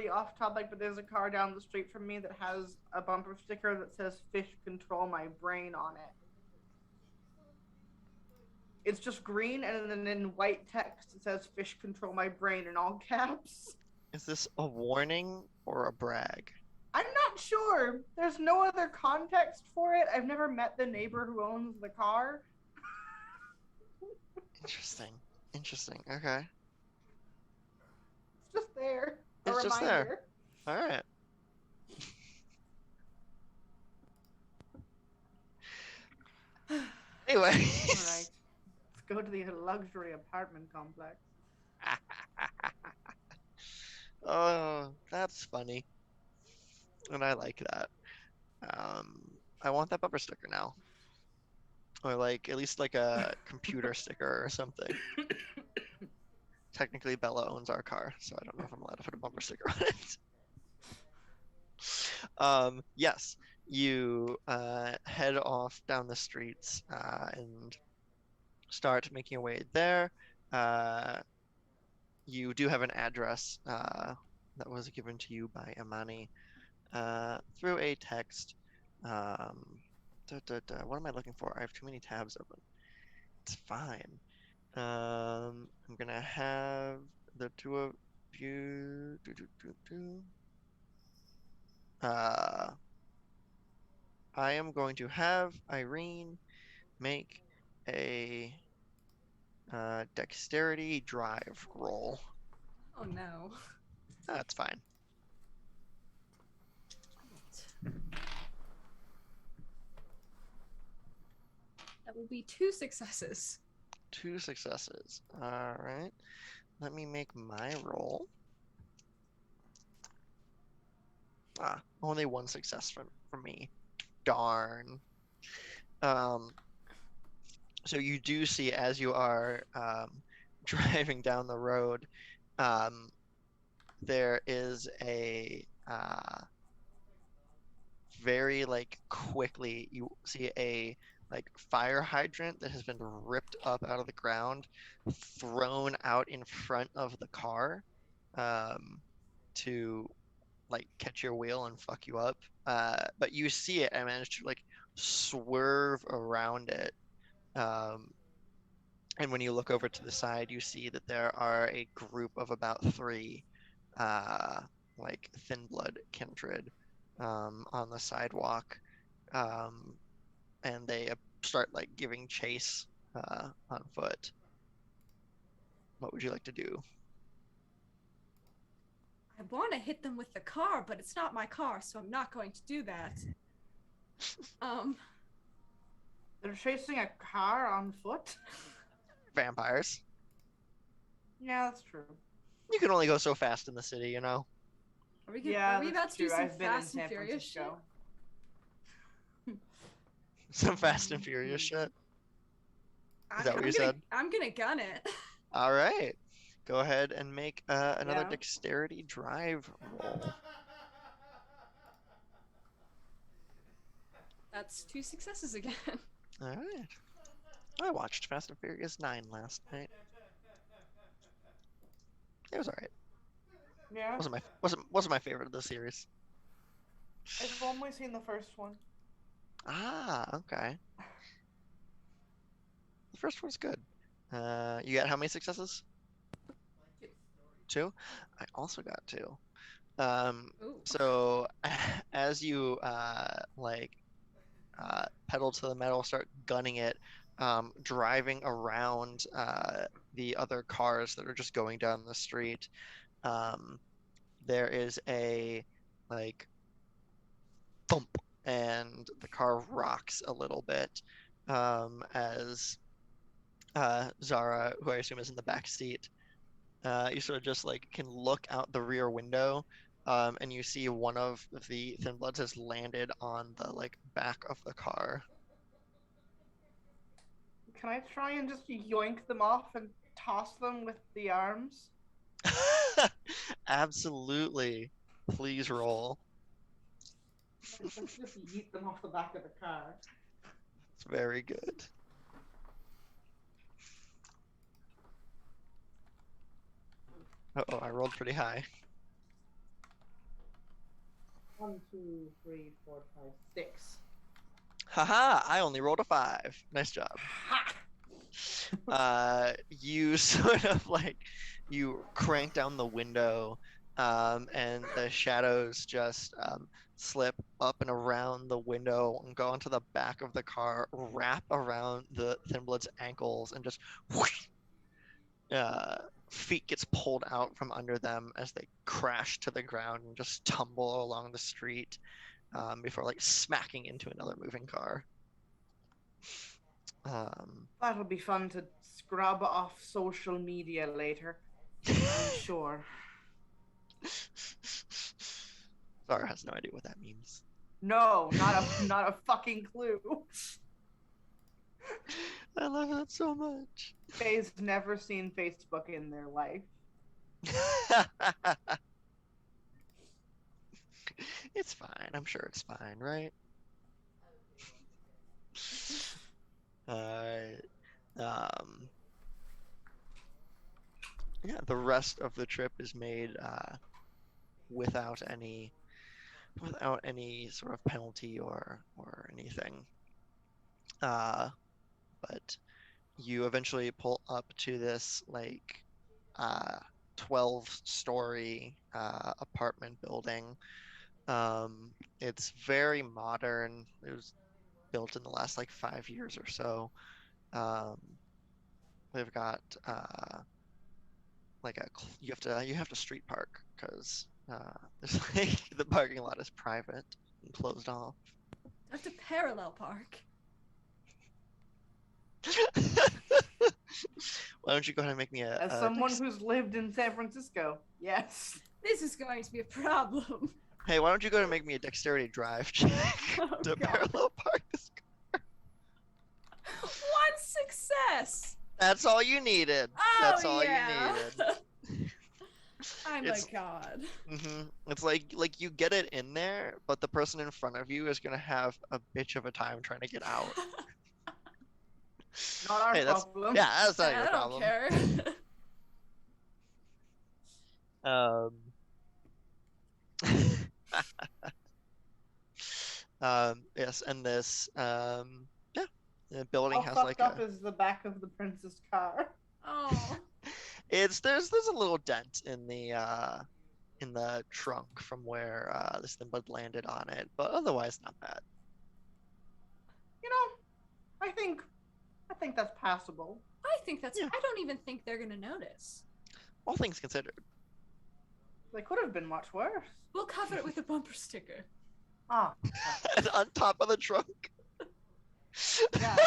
off topic, but there's a car down the street from me that has a bumper sticker that says "Fish control my brain" on it. It's just green, and then in white text it says "Fish control my brain" in all caps. Is this a warning or a brag? I'm not sure. There's no other context for it. I've never met the neighbor who owns the car. Interesting. Interesting. Okay. It's just there. It's just there. All right. Anyway. All right. Let's go to the luxury apartment complex. Oh, that's funny. And I like that. I want that bumper sticker now. Or like at least like a computer sticker or something. Technically Bella owns our car, so I don't know if I'm allowed to put a bumper sticker on it. Yes, you head off down the streets and start making your way there. Uh, you do have an address that was given to you by Amani through a text. What am I looking for? I have too many tabs open. It's fine. I'm gonna have the two of you. I am going to have Irene make a dexterity drive roll. Oh no. That's fine. That will be 2 successes. 2 successes. All right. Let me make my roll. Only 1 success from me. Darn. Um, so you do see as you are driving down the road, um, there is a very like quickly you see a like fire hydrant that has been ripped up out of the ground, thrown out in front of the car, um, to like catch your wheel and fuck you up. But you see it and manage to like swerve around it. Um, and when you look over to the side, you see that there are a group of about 3 uh, like thin blood kindred on the sidewalk. Um, and they start like giving chase on foot. What would you like to do? I want to hit them with the car, but it's not my car, so I'm not going to do that. They're chasing a car on foot. Vampires. Yeah, that's true. You can only go so fast in the city, you know? Are we about to do some I've been in Fast and San Furious shit? Francisco. Some Fast and Furious shit. Is that what you said? I'm gonna gun it. All right. Go ahead and make another Yeah. dexterity drive roll. That's 2 successes again. All right. I watched Fast and Furious 9 last night. It was all right. Yeah. Wasn't my favorite of the series. I've only seen the first one. Ah, okay. The first one's good. You got how many successes? 2? I also got 2. Ooh. So as you pedal to the metal, start gunning it, driving around the other cars that are just going down the street. There is a like thump, and the car rocks a little bit as Zara, who I assume is in the back seat, you sort of just like can look out the rear window, and you see one of the Thin Bloods has landed on the like back of the car. Can I try and just yoink them off and toss them with the arms? Absolutely. Please roll. Let's just yeet them off the back of the car. It's very good. Uh-oh, I rolled pretty high. 1, 2, 3, 4, 5, 6. Haha, I only rolled a 5. Nice job. You sort of like you crank down the window, and the shadows just slip up and around the window and go onto the back of the car, wrap around the Thin Blood's ankles, and just whoosh, feet gets pulled out from under them as they crash to the ground and just tumble along the street, before like smacking into another moving car. That'll be fun to scrub off social media later, I'm sure. Zara has no idea what that means. No, not a fucking clue. I love that so much. Faye's never seen Facebook in their life. It's fine. I'm sure it's fine, right? Yeah, the rest of the trip is made without any sort of penalty or anything. But you eventually pull up to this like 12-story apartment building. It's very modern. It was built in the last like 5 years or so. Um, they've got like you have to street park because there's like the parking lot is private and closed off. I have to parallel park. Why don't you go ahead and make me As someone who's lived in San Francisco, yes. This is going to be a problem. Hey, why don't you go ahead and make me a dexterity drive check Oh, to God. parallel park this car? One success. That's all you needed. That's Oh all yeah. you needed. Oh my It's god. It's like you get it in there, but the person in front of you is gonna have a bitch of a time trying to get out. Not our Hey, that's problem. that's not I your don't problem. care. Um, yes, and this yeah, the building How has like fucked up a is the back of the prince's car? Oh. there's a little dent in the trunk from where this thing bud landed on it, but otherwise not bad. You know, I think that's passable. I think that's. Yeah. I don't even think they're gonna notice. All things considered. They could have been much worse. We'll cover it with a bumper sticker. Ah, And on top of the trunk. yeah.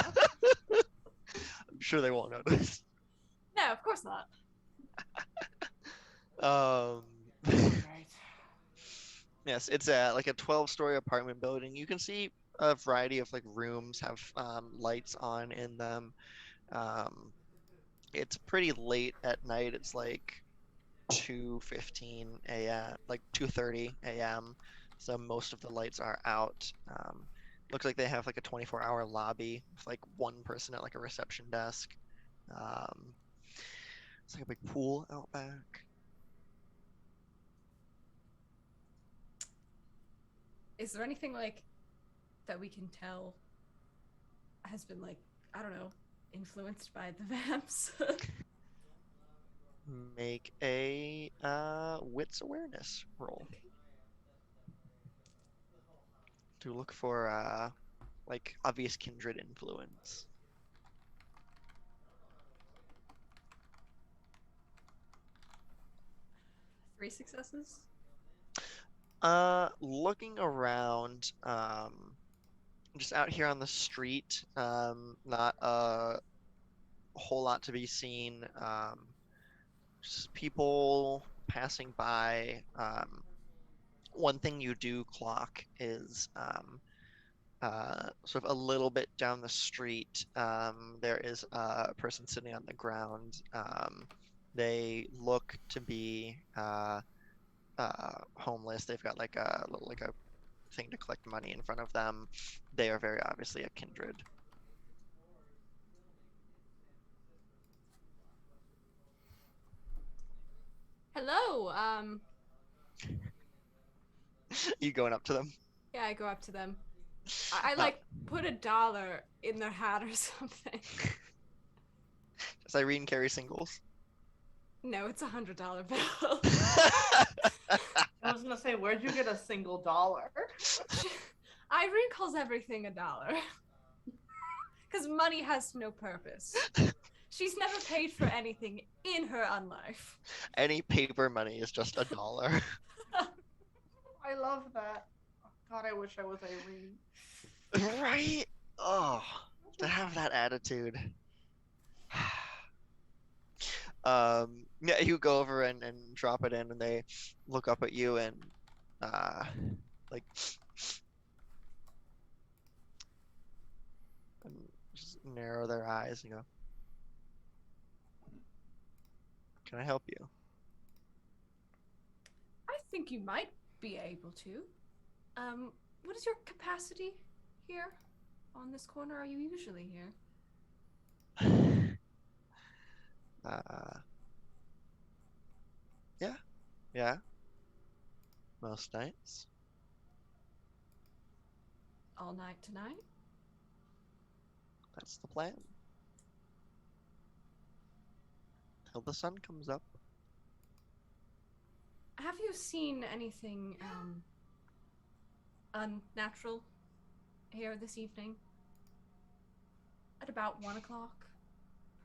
I'm sure they won't notice. No, of course not. Um, Right. yes, it's a like a 12-story apartment building. You can see a variety of like rooms have lights on in them. Um, it's pretty late at night. It's like 2:15 a.m., like 2:30 a.m. So most of the lights are out. Looks like they have like a 24-hour lobby with like one person at like a reception desk. Um, it's like a big pool out back. Is there anything like that we can tell has been like, I don't know, influenced by the vamps? Make a wits awareness roll to look for like obvious kindred influence. 3 successes. Looking around, just out here on the street, not a whole lot to be seen. Just people passing by. One thing you do clock is sort of a little bit down the street, there is a person sitting on the ground. They look to be homeless. They've got like a thing to collect money in front of them. They are very obviously a kindred. Hello. You going up to them? Yeah, I go up to them. I like put $1 in their hat or something. Does Irene carry singles? No, it's $100 bill. I was gonna say, where'd you get a single dollar? Irene calls everything $1. Because money has no purpose. She's never paid for anything in her life. Any paper money is just $1. I love that. God, I wish I was Irene. Right? Oh, to have that attitude. Yeah, you go over and drop it in, and they look up at you and like and just narrow their eyes and go, "Can I help you?" I think you might be able to. What is your capacity here on this corner? Are you usually here? Yeah, yeah. Most nights. All night tonight? That's the plan. Till the sun comes up. Have you seen anything unnatural here this evening. At about 1 o'clock,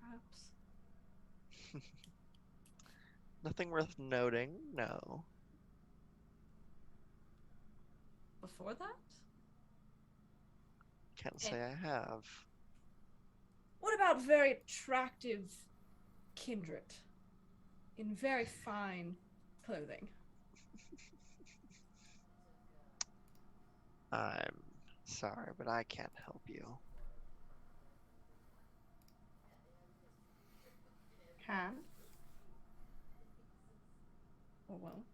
perhaps. Nothing worth noting, no. Before that? Can't say I have. What about very attractive kindred in very fine clothing? I'm sorry, but I can't help you. Can? Or won't?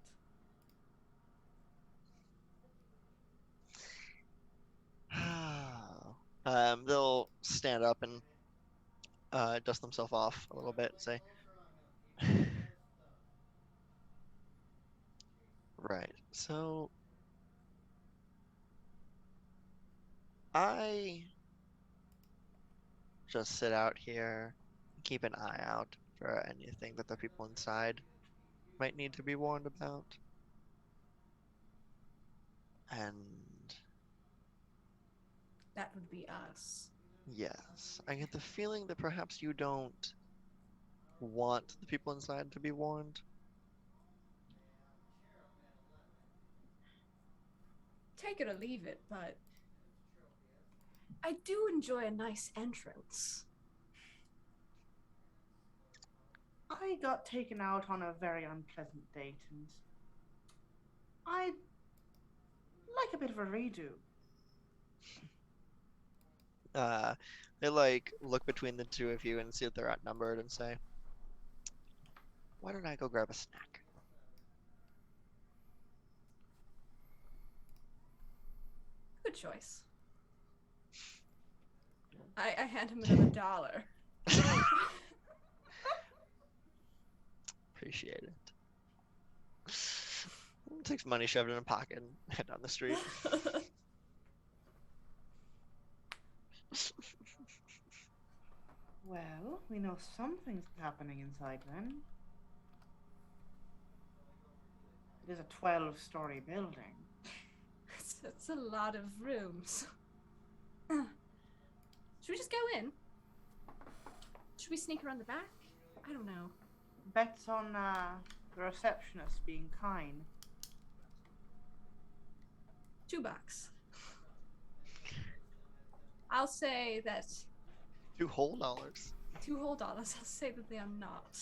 They'll stand up and dust themselves off a little bit and say, right, so I just sit out here and keep an eye out for anything that the people inside might need to be warned about. And That would be us. yes, I get the feeling that perhaps you don't want the people inside to be warned. Take it or leave it, but I do enjoy a nice entrance. I got taken out on a very unpleasant date, and I'd like a bit of a redo. They like look between the two of you and see that they're outnumbered and say, "Why don't I go grab a snack?" Good choice. I hand him another $1. Appreciate it. Takes money shoved in a pocket and head down the street. Well, we know something's happening inside then. It is a 12-story building. It's a lot of rooms. Should we just go in? Should we sneak around the back? I don't know. Bets on the receptionist being kind. $2. I'll say that $2 whole dollars. $2 whole. I'll say that they are not.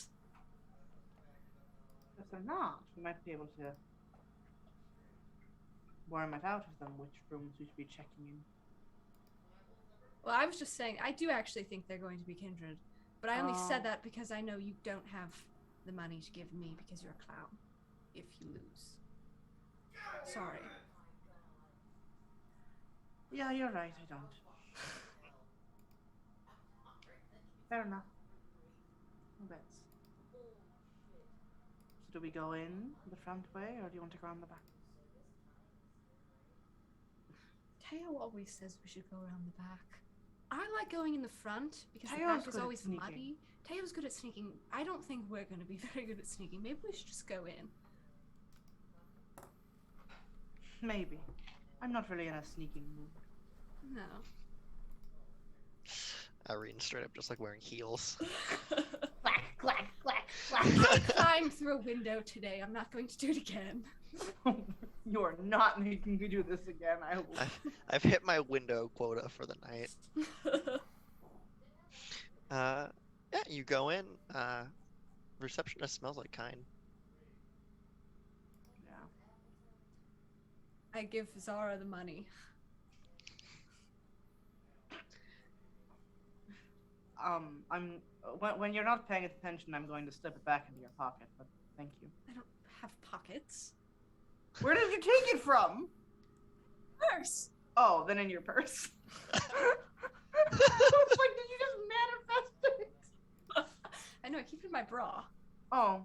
If they're not, we might be able to worm it out of them which rooms we should be checking in. Well, I was just saying, I do actually think they're going to be kindred, but I only said that because I know you don't have the money to give me because you're a clown. If you lose. Sorry. Yeah, you're right, I don't. Fair enough. No bets. So do we go in the front way, or do you want to go around the back? Teo always says we should go around the back. I like going in the front because the Teo's back is good at always sneaking. muddy. Teo's good at sneaking. I don't think we're going to be very good at sneaking. Maybe we should just go in. Maybe. I'm not really in a sneaking mood. No. Irene straight up just like wearing heels. Clack, clack, clack, clack. I climbed through a window today. I'm not going to do it again. You're not making me do this again, I hope. I've hit my window quota for the night. Yeah, you go in. Receptionist smells like kind. Yeah. I give Zara the money. When you're not paying attention, I'm going to slip it back into your pocket, but thank you. I don't have pockets. Where did you take it from? Purse! Oh, then in your purse. I was like, did you just manifest it? I know, I keep it in my bra. Oh.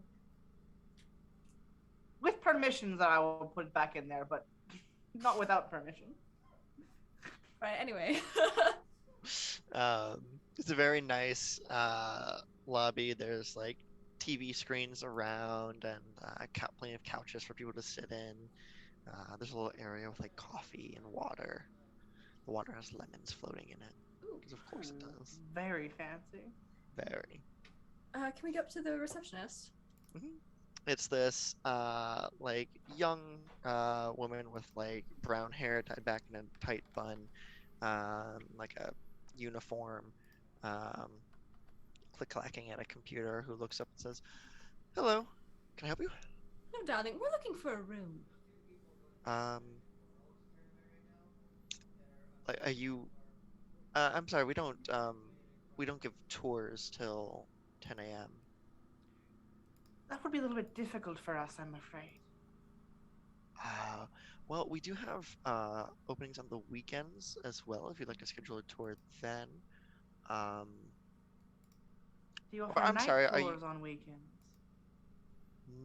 With permissions, I will put it back in there, but not without permission. Right, anyway. It's a very nice lobby. There's like TV screens around and plenty of couches for people to sit in. There's a little area with like coffee and water. The water has lemons floating in it, Ooh. because of course it Ooh, does. very fancy. Very. Can we go up to the receptionist? hmm It's this like young woman with like brown hair tied back in a tight bun, like a uniform, um, click-clacking at a computer who looks up and says, "Hello, can I help you?" No, darling, we're looking for a room. Um, like, are you? I'm sorry, we don't give tours till 10 a.m. That would be a little bit difficult for us, I'm afraid. Uh, well, we do have openings on the weekends as well if you'd like to schedule a tour then. Um, Do you or offer I'm night sorry, are you tours on weekends?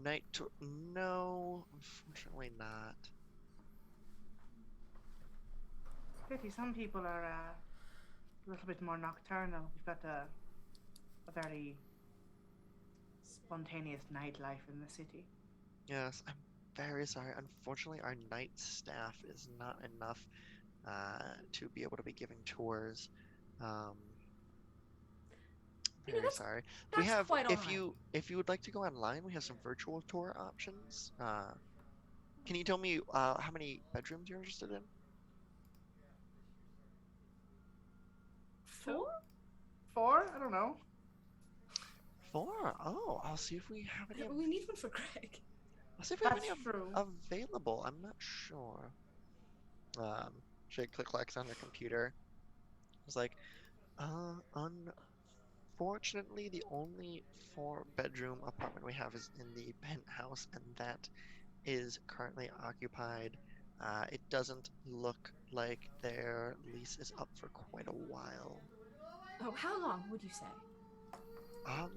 night tour? No, unfortunately not. Pity, some people are a little bit more nocturnal. We've got a very spontaneous nightlife in the city. Yes, I'm very sorry. Unfortunately, our night staff is not enough to be able to be giving tours. Um, You know, very sorry. We that's have, quite all right. if you would like to go online, we have some virtual tour options. Can you tell me how many bedrooms you're interested in? 4? 4? I don't know. Four? Oh, I'll see if we have any. We need one for Greg. I'll see if we have That's any true. available. I'm not sure. She clicks on her computer. It's like, unfortunately, the only four-bedroom apartment we have is in the penthouse, and that is currently occupied. It doesn't look like their lease is up for quite a while. Oh, how long would you say? Um,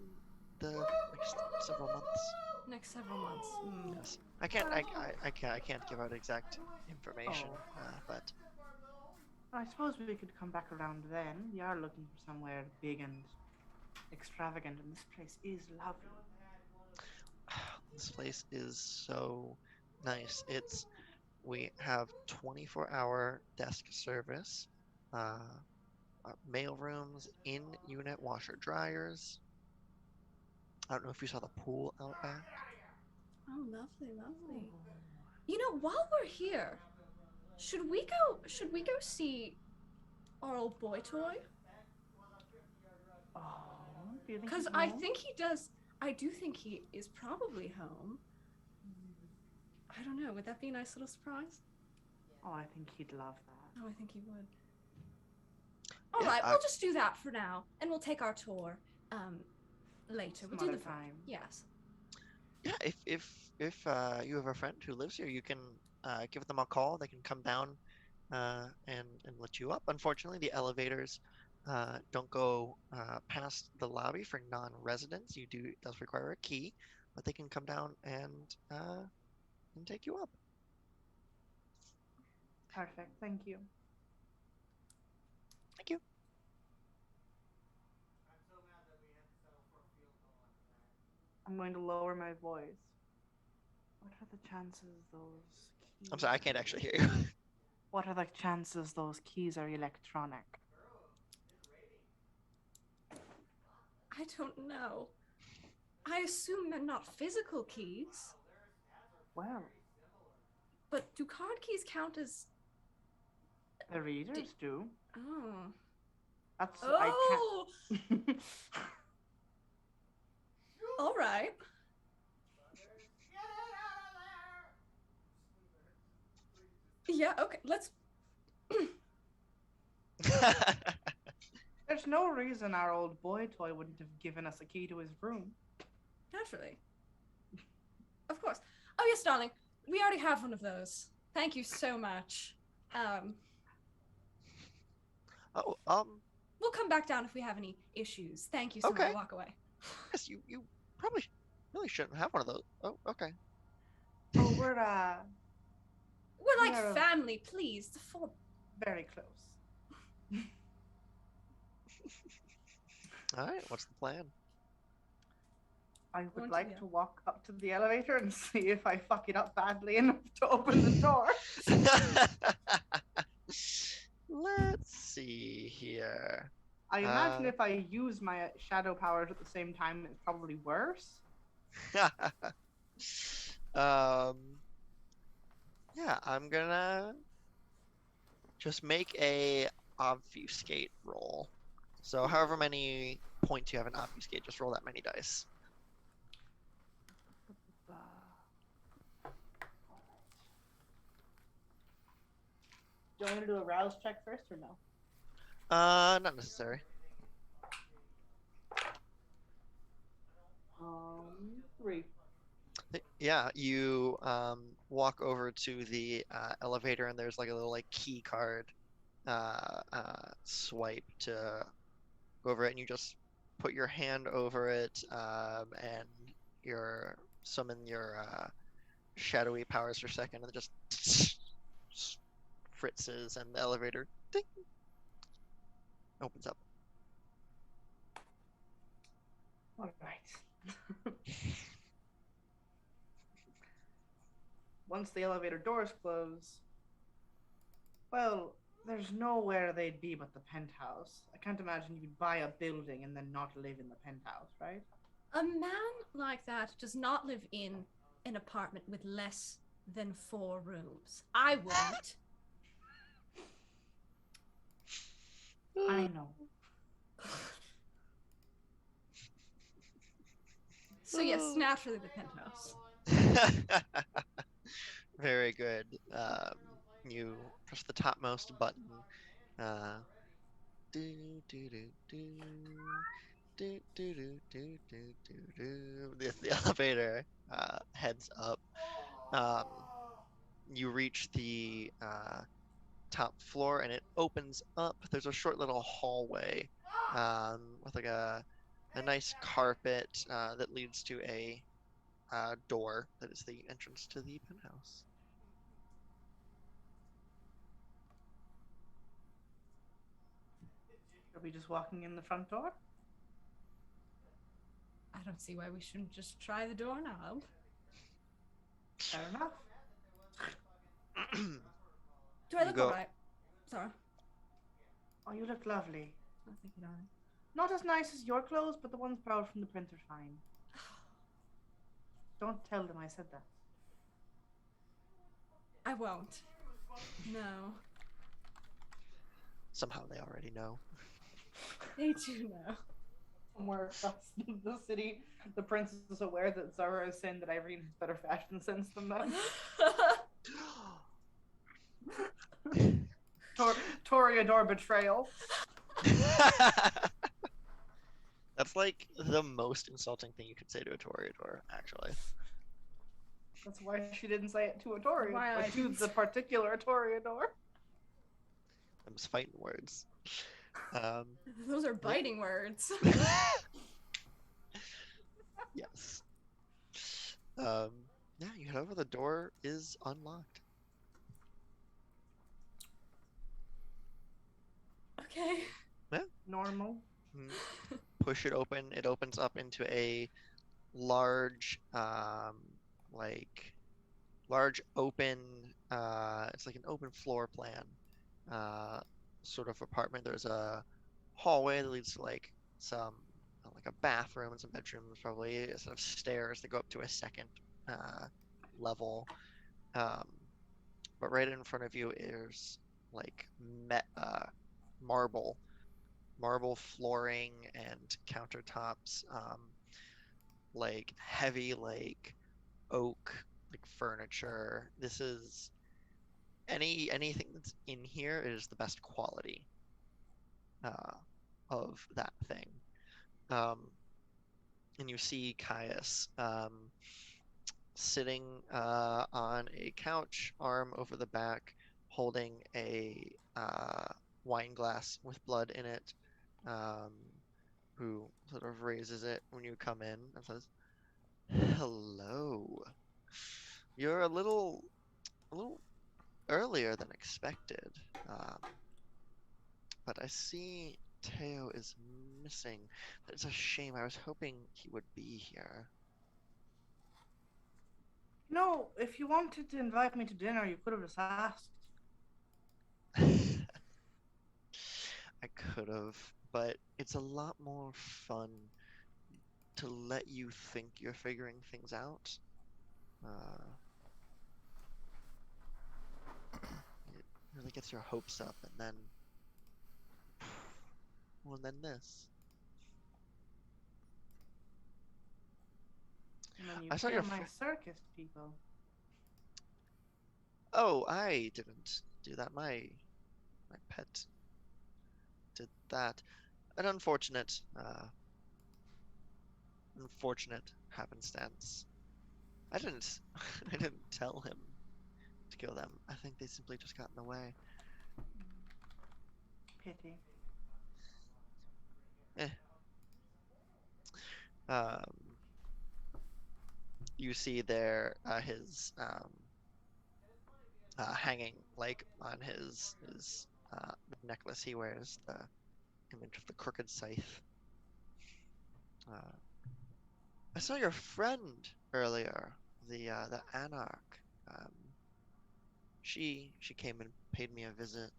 the next several months. Next several months. Yes, I can't give out exact information. Oh. But I suppose we could come back around then. We are looking for somewhere big and extravagant, and this place is lovely. this place is so nice. We have 24-hour desk service, uh, mail rooms, in-unit washer dryers. I don't know if you saw the pool out back. Oh, lovely, lovely. Ooh. You know, while we're here, should we go see our old boy toy? Oh, do you think Because he's I home? think he does. I do think he is probably home. I don't know. Would that be a nice little surprise? Oh, I think he'd love that. Oh, I think he would. All Yeah, right, we'll just do that for now, and we'll take our tour later. Some We'll do other the time. Yes. yeah. If you have a friend who lives here, you can give them a call. They can come down and let you up. Unfortunately, the elevators don't go past the lobby for non-residents. It does require a key, but they can come down and take you up. Perfect. Thank you. Thank you. I'm going to lower my voice. What are the chances those keys I'm sorry, I can't actually hear you. What are the chances those keys are electronic? I don't know. I assume they're not physical keys, Well, but do card keys count as? the readers do. Oh. That's Oh. I can't. All right. Yeah. Okay. Let's. There's no reason our old boy toy wouldn't have given us a key to his room. Naturally. Of course. Oh yes, darling. We already have one of those. Thank you so much. Oh, We'll come back down if we have any issues. Thank you so much. okay. Walk away. Yes, you probably really shouldn't have one of those. Oh, okay. Oh, We're we like are family, please. very close. All right, what's the plan? I would Want to- like yeah. to walk up to the elevator and see if I fuck it up badly enough to open the door. Let's see here. I imagine if I use my shadow powers at the same time, it's probably worse. um, yeah, I'm gonna just make a obfuscate roll. So however many points you have in obfuscate, just roll that many dice. Do you want me to do a rouse check first or no? Not necessary. 3. Yeah, you walk over to the elevator and there's like a little like key card swipe to go over it, and you just put your hand over it and your summon your shadowy powers for a second, and it just fritzes, and the elevator ding, opens up. All right. Once the elevator doors close, well, there's nowhere they'd be but the penthouse. I can't imagine you'd buy a building and then not live in the penthouse, right? A man like that does not live in an apartment with less than 4 rooms. I wouldn't. I know. So yes, naturally the penthouse. Very good. You press the topmost button. Do, do, do, do, do, do, do, do, do, do. The elevator heads up. You reach the top floor and it opens up. There's a short little hallway with like a nice carpet that leads to a door that is the entrance to the penthouse. Are we just walking in the front door? I don't see why we shouldn't just try the doorknob. Fair enough. Do I You look go- alright? Sorry. Oh, you look lovely. Oh, thank you, darling. Not as nice as your clothes, but the ones borrowed from the prince are fine. Don't tell them I said that. I won't. No. Somehow they already know. They do know. Somewhere across the city, the prince is aware that Zara is saying that Irene has better fashion sense than them. Toreador betrayal. That's like the most insulting thing you could say to a Toreador, actually. That's why she didn't say it to a Toreador. Why I Like, to didn't the say- particular Toreador. I'm just fighting words. Those are biting words. Yes. Yeah, you head over. The door is unlocked. Okay. Normal. Push it open. It opens up into a large, large open. It's like an open floor plan, sort of apartment. There's a hallway that leads to like some, like a bathroom and some bedrooms, probably a set of stairs that go up to a second level. But right in front of you is like marble flooring and countertops, like heavy like oak like furniture. This is anything that's in here is the best quality of that thing. And you see Caius sitting on a couch, arm over the back, holding a wine glass with blood in it, who sort of raises it when you come in and says, "Hello. You're a little earlier than expected, but I see Teo is missing. It's a shame. I was hoping he would be here." No, if you wanted to invite me to dinner, you could have just asked. I could have, but it's a lot more fun to let you think you're figuring things out. Uh, it really gets your hopes up, and then, well, and then this. And then you I saw kill your my fr circus people. Oh, I didn't do that. My pet did that. An unfortunate happenstance. I didn't I didn't tell him to kill them. I think they simply just got in the way. Pity. Eh. Um, you see there his hanging like on his the necklace he wears, the image of the crooked scythe. Uh, I saw your friend earlier, the Anarch. Um, she came and paid me a visit.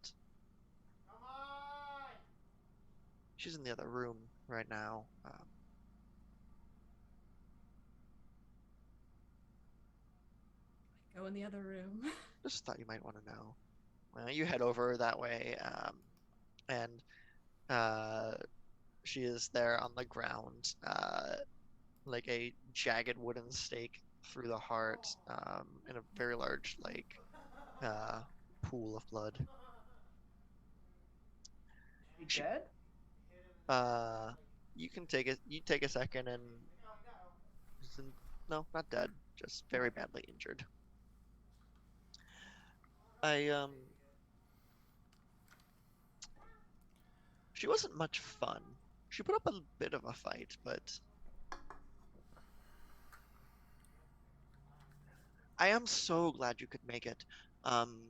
She's in the other room right now. Go in the other room. Just thought you might want to know. You head over that way, and uh, she is there on the ground, like a jagged wooden stake through the heart, in a very large, like, uh, pool of blood. She She, dead? uh, you can take it. You take a second and no, not dead, just very badly injured. I She wasn't much fun. She put up a bit of a fight, but I am so glad you could make it. Um,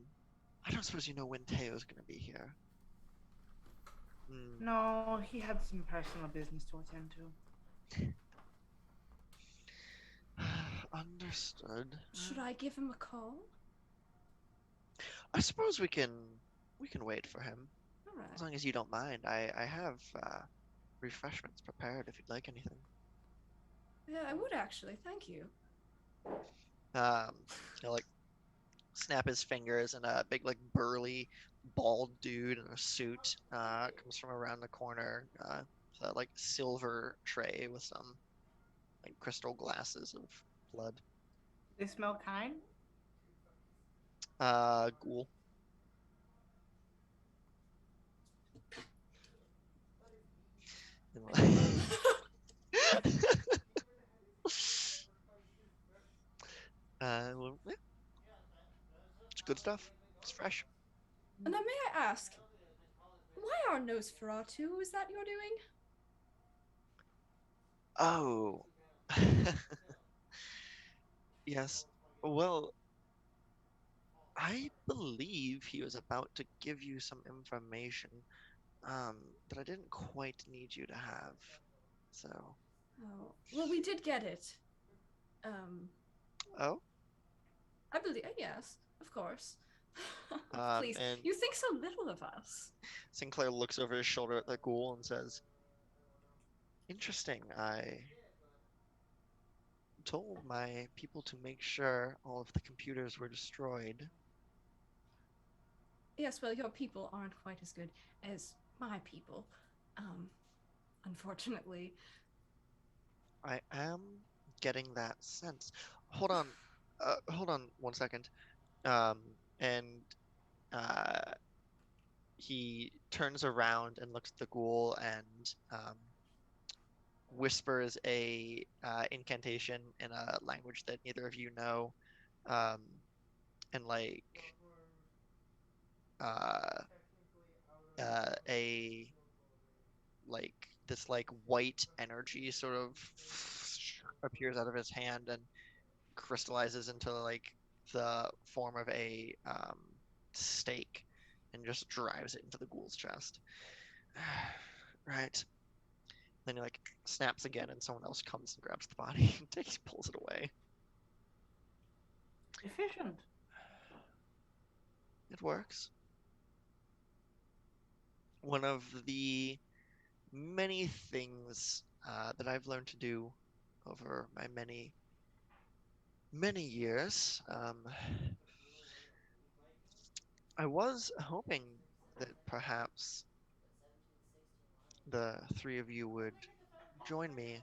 I don't suppose you know when Teo's gonna be here. Hmm. No, he had some personal business to attend to. Understood. Should I give him a call? I suppose we can wait for him All right. as long as you don't mind. I have refreshments prepared if you'd like anything. Yeah, I would actually. Thank you. Um, like snap his fingers and a big like burly bald dude in a suit comes from around the corner. With a like silver tray with some like crystal glasses of blood. They smell kind? Ghoul. I smell them. Well, yeah, it's good stuff. It's fresh. And then may I ask, why are Nosferatu? Is that you're doing? Oh, yes. Well, I believe he was about to give you some information, that I didn't quite need you to have. So, Oh, well, we did get it. Um, oh, I believe, yes, of course. Please, and you think so little of us. Sinclair looks over his shoulder at the ghoul and says, "Interesting. I told my people to make sure all of the computers were destroyed. Yes, well, your people aren't quite as good as my people. Um, Unfortunately. I am getting that sense. Hold on 1 second. Um, and uh, he turns around and looks at the ghoul and whispers a incantation in a language that neither of you know, um, and like uh, a like this like white energy sort of appears out of his hand and crystallizes into like the form of a stake and just drives it into the ghoul's chest. Right. Then he like snaps again and someone else comes and grabs the body and takes pulls it away. efficient. It works. One of the many things that I've learned to do over my many years. I was hoping that perhaps the three of you would join me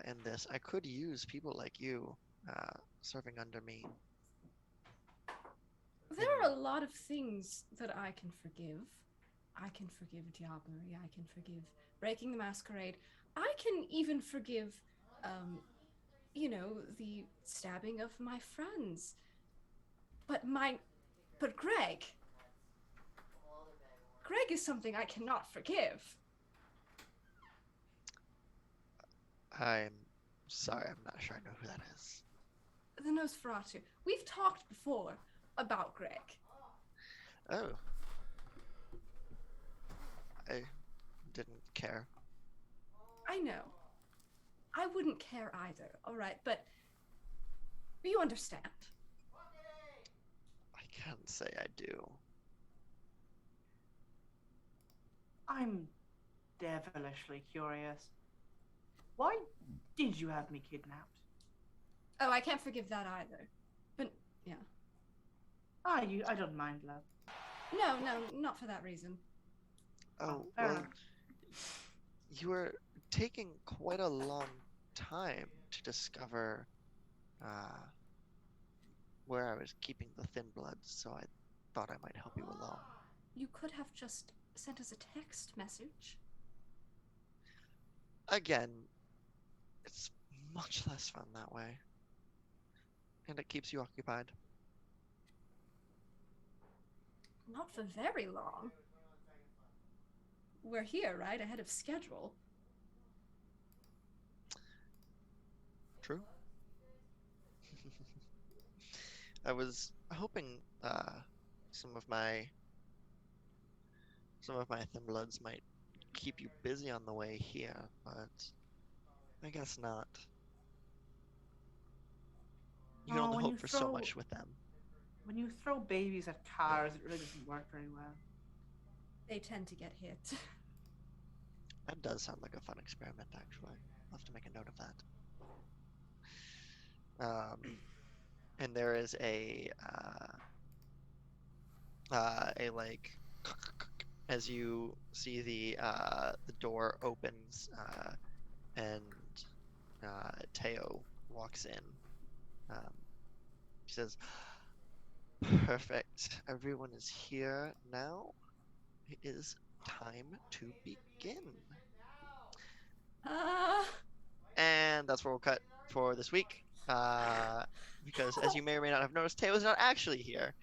in this. I could use people like you serving under me. There are a lot of things that I can forgive. I can forgive Diablerie. I can forgive Breaking the Masquerade. I can even forgive, the stabbing of my friends. But Greg is something I cannot forgive. I'm sorry, I'm not sure I know who that is. The Nosferatu. We've talked before about Greg. Oh, I didn't care. I know. I wouldn't care either, alright, but you understand. I can't say I do. I'm devilishly curious. Why did you have me kidnapped? Oh, I can't forgive that either. But, yeah. I don't mind, love. No, not for that reason. Oh, fair well, enough. you were taking quite a long time to discover where I was keeping the thin bloods, so I thought I might help you along. You could have just sent us a text message. Again, it's much less fun that way. And it keeps you occupied. Not for very long. We're here, right? Ahead of schedule. True. I was hoping some of my thin bloods might keep you busy on the way here, but I guess not. You can Oh, only when hope you for so throw much with them. when you throw babies at cars, it really doesn't work very well. They tend to get hit. That does sound like a fun experiment, actually. I'll have to make a note of that. And there is a like as you see the door opens and Teo walks in. She says, "Perfect. Everyone is here now. It is time to begin." And that's where we'll cut for this week. Because as you may or may not have noticed, Teo is not actually here.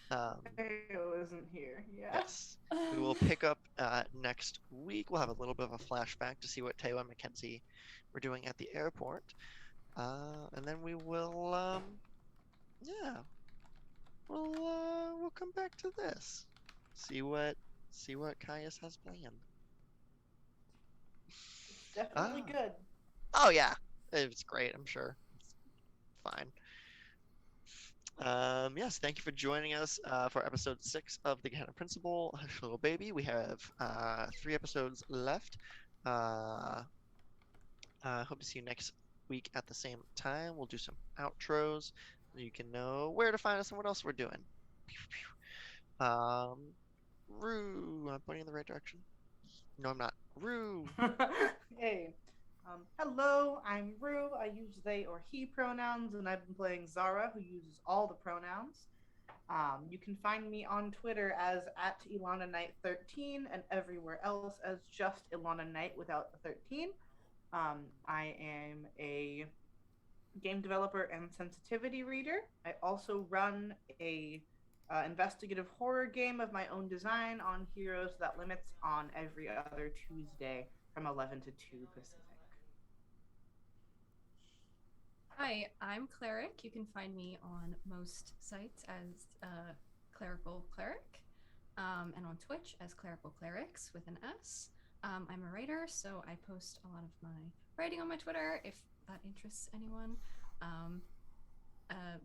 Teo isn't here. Yeah. Yes. We will pick up next week. We'll have a little bit of a flashback to see what Teo and Mackenzie were doing at the airport. And then we will, yeah, we'll come back to this. See what Caius has planned. It's definitely good. Oh yeah, it's great. I'm sure it's fine. Yes, thank you for joining us for episode 6 of the Gehenna Principle, Hush Little Baby. We have 3 episodes left. Hope to see you next week at the same time. We'll do some outros so you can know where to find us and what else we're doing. Rue, I'm pointing in the right direction. No, I'm not. Rue. Hey. Hello, I'm Rue. I use they or he pronouns, and I've been playing Zara, who uses all the pronouns. You can find me on Twitter as at Ilana Knight 13 and everywhere else as just Ilana Knight without the 13. I am a game developer and sensitivity reader. I also run a investigative horror game of my own design on Heroes That Limits on every other Tuesday from 11 to 2 Pacific. Hi, I'm Cleric. You can find me on most sites as Clerical Cleric, and on Twitch as Clerical Clerics with an S. I'm a writer, so I post a lot of my writing on my Twitter if that interests anyone.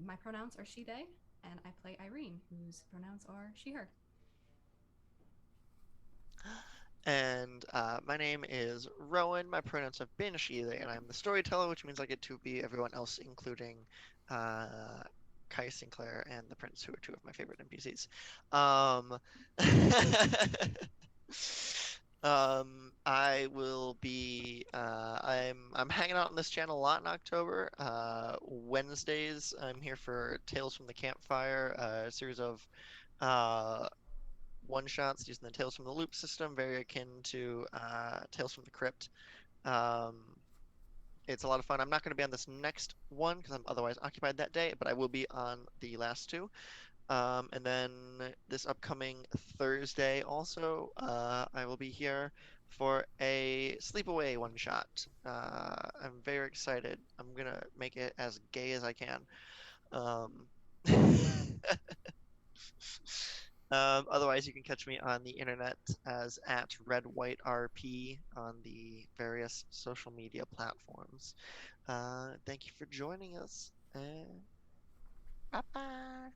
My pronouns are she, they, and I play Irene, whose pronouns are she, her. And my name is Rowan. My pronouns have been she, they, and I'm the storyteller, which means I get to be everyone else, including uh, Kai Sinclair and the Prince, who are two of my favorite NPCs. Um, I will be. I'm hanging out on this channel a lot in October. Wednesdays, I'm here for Tales from the Campfire, a series of uh, one shots using the Tales from the Loop system, very akin to Tales from the Crypt. Um, it's a lot of fun. I'm not going to be on this next one because I'm otherwise occupied that day, but I will be on the last two. And then this upcoming Thursday also, I will be here for a sleepaway one shot. I'm very excited. I'm gonna make it as gay as I can. Um, otherwise, you can catch me on the internet as at RedWhiteRP on the various social media platforms. Thank you for joining us. Bye bye.